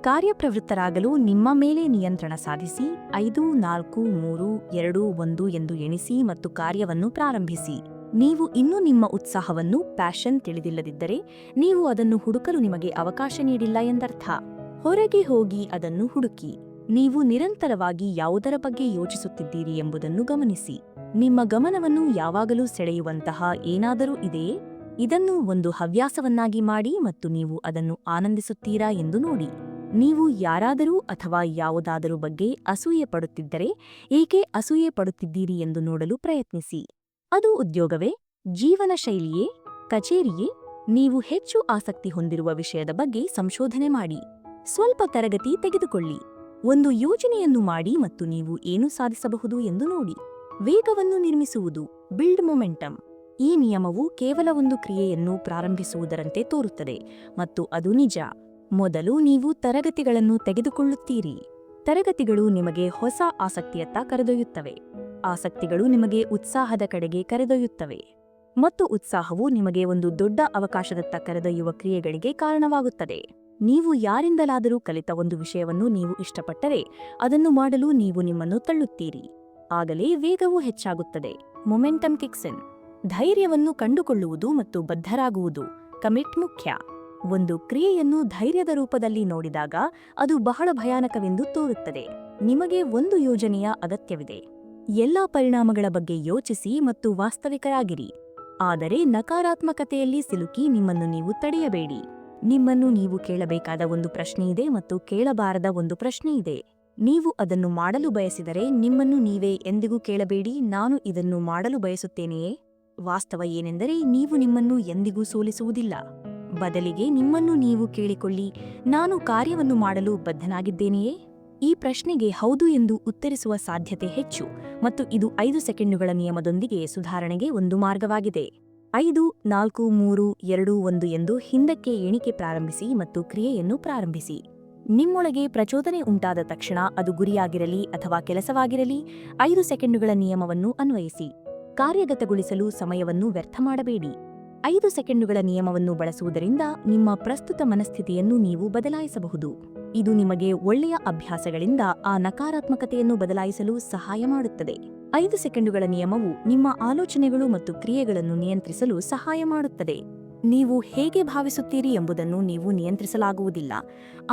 Speaker 1: ಕಾರ್ಯಪ್ರವೃತ್ತರಾಗಲು ನಿಮ್ಮ ಮೇಲೆ ನಿಯಂತ್ರಣ ಸಾಧಿಸಿ. 5, 4, 3, 2, 1 ಎಂದು ಎಣಿಸಿ ಮತ್ತು ಕಾರ್ಯವನ್ನು ಪ್ರಾರಂಭಿಸಿ. ನೀವು ಇನ್ನೂ ನಿಮ್ಮ ಉತ್ಸಾಹವನ್ನು ಪ್ಯಾಷನ್ ತಿಳಿದಿಲ್ಲದಿದ್ದರೆ ನೀವು ಅದನ್ನು ಹುಡುಕಲು ನಿಮಗೆ ಅವಕಾಶ ನೀಡಿಲ್ಲ ಎಂದರ್ಥ. ಹೊರಗೆ ಹೋಗಿ ಅದನ್ನು ಹುಡುಕಿ. ನೀವು ನಿರಂತರವಾಗಿ ಯಾವುದರ ಬಗ್ಗೆ ಯೋಚಿಸುತ್ತಿದ್ದೀರಿ ಎಂಬುದನ್ನು ಗಮನಿಸಿ. ನಿಮ್ಮ ಗಮನವನ್ನು ಯಾವಾಗಲೂ ಸೆಳೆಯುವಂತಹ ಏನಾದರೂ ಇದೆಯೇ? ಇದನ್ನು ಒಂದು ಹವ್ಯಾಸವನ್ನಾಗಿ ಮಾಡಿ ಮತ್ತು ನೀವು ಅದನ್ನು ಆನಂದಿಸುತ್ತೀರಾ ಎಂದು ನೋಡಿ. ನೀವು ಯಾರಾದರೂ ಅಥವಾ ಯಾವುದಾದರೂ ಬಗ್ಗೆ ಅಸೂಯೆ ಪಡುತ್ತಿದ್ದರೆ ಏಕೆ ಅಸೂಯೆ ಪಡುತ್ತಿದ್ದೀರಿ ಎಂದು ನೋಡಲು ಪ್ರಯತ್ನಿಸಿ. ಅದು ಉದ್ಯೋಗವೇ, ಜೀವನ ಶೈಲಿಯೇ, ಕಚೇರಿಯೇ? ನೀವು ಹೆಚ್ಚು ಆಸಕ್ತಿ ಹೊಂದಿರುವ ವಿಷಯದ ಬಗ್ಗೆ ಸಂಶೋಧನೆ ಮಾಡಿ. ಸ್ವಲ್ಪ ತರಗತಿ ತೆಗೆದುಕೊಳ್ಳಿ. ಒಂದು ಯೋಜನೆಯನ್ನು ಮಾಡಿ ಮತ್ತು ನೀವು ಏನು ಸಾಧಿಸಬಹುದು ಎಂದು ನೋಡಿ. ವೇಗವನ್ನು ನಿರ್ಮಿಸುವುದು, ಬಿಲ್ಡ್ ಮೊಮೆಂಟಮ್. ಈ ನಿಯಮವು ಕೇವಲ ಒಂದು ಕ್ರಿಯೆಯನ್ನು ಪ್ರಾರಂಭಿಸುವುದರಂತೆ ತೋರುತ್ತದೆ ಮತ್ತು ಅದು ನಿಜ. ಮೊದಲು ನೀವು ತರಗತಿಗಳನ್ನು ತೆಗೆದುಕೊಳ್ಳುತ್ತೀರಿ. ತರಗತಿಗಳು ನಿಮಗೆ ಹೊಸ ಆಸಕ್ತಿಯತ್ತ ಕರೆದೊಯ್ಯುತ್ತವೆ. ಆಸಕ್ತಿಗಳು ನಿಮಗೆ ಉತ್ಸಾಹದ ಕಡೆಗೆ ಕರೆದೊಯ್ಯುತ್ತವೆ ಮತ್ತು ಉತ್ಸಾಹವು ನಿಮಗೆ ಒಂದು ದೊಡ್ಡ ಅವಕಾಶದತ್ತ ಕರೆದೊಯ್ಯುವ ಕ್ರಿಯೆಗಳಿಗೆ ಕಾರಣವಾಗುತ್ತದೆ. ನೀವು ಯಾರಿಂದಲಾದರೂ ಕಲಿತ ಒಂದು ವಿಷಯವನ್ನು ನೀವು ಇಷ್ಟಪಟ್ಟರೆ ಅದನ್ನು ಮಾಡಲು ನೀವು ನಿಮ್ಮನ್ನು ತಳ್ಳುತ್ತೀರಿ. ಆಗಲೇ ವೇಗವು ಹೆಚ್ಚಾಗುತ್ತದೆ. ಮೊಮೆಂಟಮ್ ಕಿಕ್ಸ್ ಇನ್. ಧೈರ್ಯವನ್ನು ಕಂಡುಕೊಳ್ಳುವುದು ಮತ್ತು ಬದ್ಧರಾಗುವುದು, ಕಮಿಟ್ ಮುಖ್ಯ. ಒಂದು ಕ್ರಿಯೆಯನ್ನು ಧೈರ್ಯದ ರೂಪದಲ್ಲಿ ನೋಡಿದಾಗ ಅದು ಬಹಳ ಭಯಾನಕವೆಂದು ತೋರುತ್ತದೆ. ನಿಮಗೆ ಒಂದು ಯೋಜನೆಯ ಅಗತ್ಯವಿದೆ. ಎಲ್ಲಾ ಪರಿಣಾಮಗಳ ಬಗ್ಗೆ ಯೋಚಿಸಿ ಮತ್ತು ವಾಸ್ತವಿಕರಾಗಿರಿ. ಆದರೆ ನಕಾರಾತ್ಮಕತೆಯಲ್ಲಿ ಸಿಲುಕಿ ನಿಮ್ಮನ್ನು ನೀವು ತಡೆಯಬೇಡಿ. ನಿಮ್ಮನ್ನು ನೀವು ಕೇಳಬೇಕಾದ ಒಂದು ಪ್ರಶ್ನೆಯಿದೆ ಮತ್ತು ಕೇಳಬಾರದ ಒಂದು ಪ್ರಶ್ನೆಯಿದೆ. ನೀವು ಅದನ್ನು ಮಾಡಲು ಬಯಸಿದರೆ ನಿಮ್ಮನ್ನು ನೀವೇ ಎಂದಿಗೂ ಕೇಳಬೇಡಿ, ನಾನು ಇದನ್ನು ಮಾಡಲು ಬಯಸುತ್ತೇನೆಯೇ? ವಾಸ್ತವ ಏನೆಂದರೆ ನೀವು ನಿಮ್ಮನ್ನು ಎಂದಿಗೂ ಸೋಲಿಸುವುದಿಲ್ಲ. ಬದಲಿಗೆ ನಿಮ್ಮನ್ನು ನೀವು ಕೇಳಿಕೊಳ್ಳಿ, ನಾನು ಕಾರ್ಯವನ್ನು ಮಾಡಲು ಬದ್ಧನಾಗಿದ್ದೇನೆಯೇ? ಈ ಪ್ರಶ್ನೆಗೆ ಹೌದು ಎಂದು ಉತ್ತರಿಸುವ ಸಾಧ್ಯತೆ ಹೆಚ್ಚು ಮತ್ತು ಇದು 5 ಸೆಕೆಂಡುಗಳ ನಿಯಮದೊಂದಿಗೆ ಸುಧಾರಣೆಗೆ ಒಂದು ಮಾರ್ಗವಾಗಿದೆ. 5, 4, 3, 2, 1 ಎಂದು ಹಿಂದಕ್ಕೆ ಎಣಿಕೆ ಪ್ರಾರಂಭಿಸಿ ಮತ್ತು ಕ್ರಿಯೆಯನ್ನು ಪ್ರಾರಂಭಿಸಿ. ನಿಮ್ಮೊಳಗೆ ಪ್ರಚೋದನೆ ಉಂಟಾದ ತಕ್ಷಣ ಅದು ಗುರಿಯಾಗಿರಲಿ ಅಥವಾ ಕೆಲಸವಾಗಿರಲಿ 5 ಸೆಕೆಂಡುಗಳ ನಿಯಮವನ್ನು ಅನ್ವಯಿಸಿ. ಕಾರ್ಯಗತಗೊಳಿಸಲು ಸಮಯವನ್ನು ವ್ಯರ್ಥ ಮಾಡಬೇಡಿ. 5 ಸೆಕೆಂಡುಗಳ ನಿಯಮವನ್ನು ಬಳಸುವುದರಿಂದ ನಿಮ್ಮ ಪ್ರಸ್ತುತ ಮನಸ್ಥಿತಿಯನ್ನು ನೀವು ಬದಲಾಯಿಸಬಹುದು. ಇದು ನಿಮಗೆ ಒಳ್ಳೆಯ ಅಭ್ಯಾಸಗಳಿಂದ ಆ ನಕಾರಾತ್ಮಕತೆಯನ್ನು ಬದಲಾಯಿಸಲು ಸಹಾಯ ಮಾಡುತ್ತದೆ. 5 ಸೆಕೆಂಡುಗಳ ನಿಯಮವು ನಿಮ್ಮ ಆಲೋಚನೆಗಳು ಮತ್ತು ಕ್ರಿಯೆಗಳನ್ನು ನಿಯಂತ್ರಿಸಲು ಸಹಾಯ ಮಾಡುತ್ತದೆ. ನೀವು ಹೇಗೆ ಭಾವಿಸುತ್ತೀರಿ ಎಂಬುದನ್ನು ನೀವು ನಿಯಂತ್ರಿಸಲಾಗುವುದಿಲ್ಲ,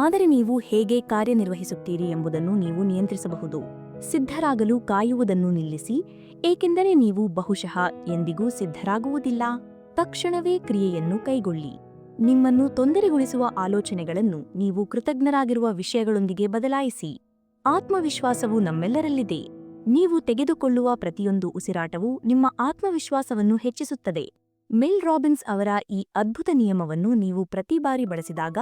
Speaker 1: ಆದರೆ ನೀವು ಹೇಗೆ ಕಾರ್ಯನಿರ್ವಹಿಸುತ್ತೀರಿ ಎಂಬುದನ್ನು ನೀವು ನಿಯಂತ್ರಿಸಬಹುದು. ಸಿದ್ಧರಾಗಲು ಕಾಯುವುದನ್ನು ನಿಲ್ಲಿಸಿ, ಏಕೆಂದರೆ ನೀವು ಬಹುಶಃ ಎಂದಿಗೂ ಸಿದ್ಧರಾಗುವುದಿಲ್ಲ. ತಕ್ಷಣವೇ ಕ್ರಿಯೆಯನ್ನು ಕೈಗೊಳ್ಳಿ. ನಿಮ್ಮನ್ನು ತೊಂದರೆಗೊಳಿಸುವ ಆಲೋಚನೆಗಳನ್ನು ನೀವು ಕೃತಜ್ಞರಾಗಿರುವ ವಿಷಯಗಳೊಂದಿಗೆ ಬದಲಾಯಿಸಿ. ಆತ್ಮವಿಶ್ವಾಸವು ನಮ್ಮೆಲ್ಲರಲ್ಲಿದೆ. ನೀವು ತೆಗೆದುಕೊಳ್ಳುವ ಪ್ರತಿಯೊಂದು ಉಸಿರಾಟವೂ ನಿಮ್ಮ ಆತ್ಮವಿಶ್ವಾಸವನ್ನು ಹೆಚ್ಚಿಸುತ್ತದೆ. ಮೆಲ್ ರಾಬಿನ್ಸ್ ಅವರ ಈ ಅದ್ಭುತ ನಿಯಮವನ್ನು ನೀವು ಪ್ರತಿ ಬಾರಿ ಬಳಸಿದಾಗ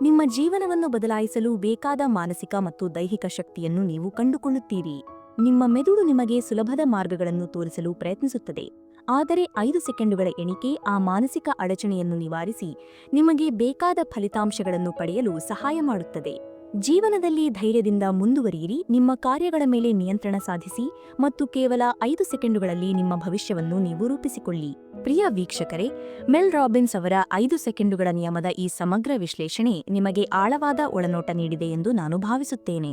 Speaker 1: ನಿಮ್ಮ ಜೀವನವನ್ನು ಬದಲಾಯಿಸಲು ಬೇಕಾದ ಮಾನಸಿಕ ಮತ್ತು ದೈಹಿಕ ಶಕ್ತಿಯನ್ನು ನೀವು ಕಂಡುಕೊಳ್ಳುತ್ತೀರಿ. ನಿಮ್ಮ ಮೆದುಳು ನಿಮಗೆ ಸುಲಭದ ಮಾರ್ಗಗಳನ್ನು ತೋರಿಸಲು ಪ್ರಯತ್ನಿಸುತ್ತದೆ, ಆದರೆ 5 ಸೆಕೆಂಡುಗಳ ಎಣಿಕೆ ಆ ಮಾನಸಿಕ ಅಡಚಣೆಯನ್ನು ನಿವಾರಿಸಿ ನಿಮಗೆ ಬೇಕಾದ ಫಲಿತಾಂಶಗಳನ್ನು ಪಡೆಯಲು ಸಹಾಯ ಮಾಡುತ್ತದೆ. ಜೀವನದಲ್ಲಿ ಧೈರ್ಯದಿಂದ ಮುಂದುವರಿಯಿರಿ, ನಿಮ್ಮ ಕಾರ್ಯಗಳ ಮೇಲೆ ನಿಯಂತ್ರಣ ಸಾಧಿಸಿ ಮತ್ತು ಕೇವಲ 5 ಸೆಕೆಂಡುಗಳಲ್ಲಿ ನಿಮ್ಮ ಭವಿಷ್ಯವನ್ನು ನೀವು ರೂಪಿಸಿಕೊಳ್ಳಿ. ಪ್ರಿಯ ವೀಕ್ಷಕರೇ, ಮೆಲ್ ರಾಬಿನ್ಸ್ ಅವರ 5 ಸೆಕೆಂಡುಗಳ ನಿಯಮದ ಈ ಸಮಗ್ರ ವಿಶ್ಲೇಷಣೆ ನಿಮಗೆ ಆಳವಾದ ಒಳನೋಟ ನೀಡಿದೆ ಎಂದು ನಾನು ಭಾವಿಸುತ್ತೇನೆ.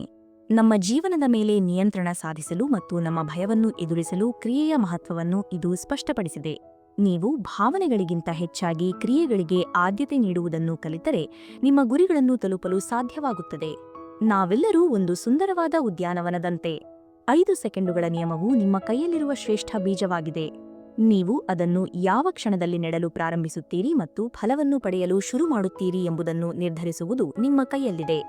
Speaker 1: ನಮ್ಮ ಜೀವನದ ಮೇಲೆ ನಿಯಂತ್ರಣ ಸಾಧಿಸಲು ಮತ್ತು ನಮ್ಮ ಭಯವನ್ನು ಎದುರಿಸಲು ಕ್ರಿಯೆಯ ಮಹತ್ವವನ್ನು ಇದು ಸ್ಪಷ್ಟಪಡಿಸಿದೆ. ನೀವು ಭಾವನೆಗಳಿಗಿಂತ ಹೆಚ್ಚಾಗಿ ಕ್ರಿಯೆಗಳಿಗೆ ಆದ್ಯತೆ ನೀಡುವುದನ್ನು ಕಲಿತರೆ ನಿಮ್ಮ ಗುರಿಗಳನ್ನು ತಲುಪಲು ಸಾಧ್ಯವಾಗುತ್ತದೆ. ನಾವೆಲ್ಲರೂ ಒಂದು ಸುಂದರವಾದ ಉದ್ಯಾನವನದಂತೆ. 5 ಸೆಕೆಂಡುಗಳ ನಿಯಮವು ನಿಮ್ಮ ಕೈಯಲ್ಲಿರುವ ಶ್ರೇಷ್ಠ ಬೀಜವಾಗಿದೆ. ನೀವು ಅದನ್ನು ಯಾವ ಕ್ಷಣದಲ್ಲಿ ನೆಡಲು ಪ್ರಾರಂಭಿಸುತ್ತೀರಿ ಮತ್ತು ಫಲವನ್ನು ಪಡೆಯಲು ಶುರು ಮಾಡುತ್ತೀರಿ ಎಂಬುದನ್ನು ನಿರ್ಧರಿಸುವುದು ನಿಮ್ಮ ಕೈಯಲ್ಲಿದೆ.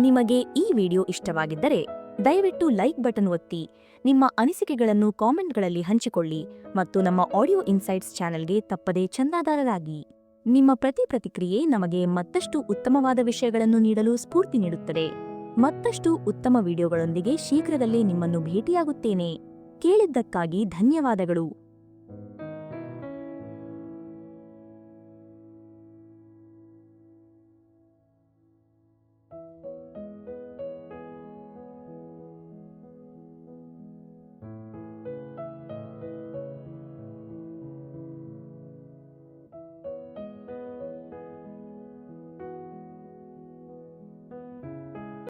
Speaker 1: ನಿಮಗೆ ಈ ವಿಡಿಯೋ ಇಷ್ಟವಾಗಿದ್ದರೆ ದಯವಿಟ್ಟು ಲೈಕ್ ಬಟನ್ ಒತ್ತಿ, ನಿಮ್ಮ ಅನಿಸಿಕೆಗಳನ್ನು ಕಾಮೆಂಟ್ಗಳಲ್ಲಿ ಹಂಚಿಕೊಳ್ಳಿ ಮತ್ತು ನಮ್ಮ ಆಡಿಯೋ ಇನ್ಸೈಟ್ಸ್ ಚಾನೆಲ್ಗೆ ತಪ್ಪದೇ ಚಂದಾದಾರರಾಗಿ. ನಿಮ್ಮ ಪ್ರತಿಕ್ರಿಯೆ ನಮಗೆ ಮತ್ತಷ್ಟು ಉತ್ತಮವಾದ ವಿಷಯಗಳನ್ನು ನೀಡಲು ಸ್ಫೂರ್ತಿ ನೀಡುತ್ತದೆ. ಮತ್ತಷ್ಟು ಉತ್ತಮ ವಿಡಿಯೋಗಳೊಂದಿಗೆ ಶೀಘ್ರದಲ್ಲೇ ನಿಮ್ಮನ್ನು ಭೇಟಿಯಾಗುತ್ತೇನೆ. ಕೇಳಿದ್ದಕ್ಕಾಗಿ ಧನ್ಯವಾದಗಳು.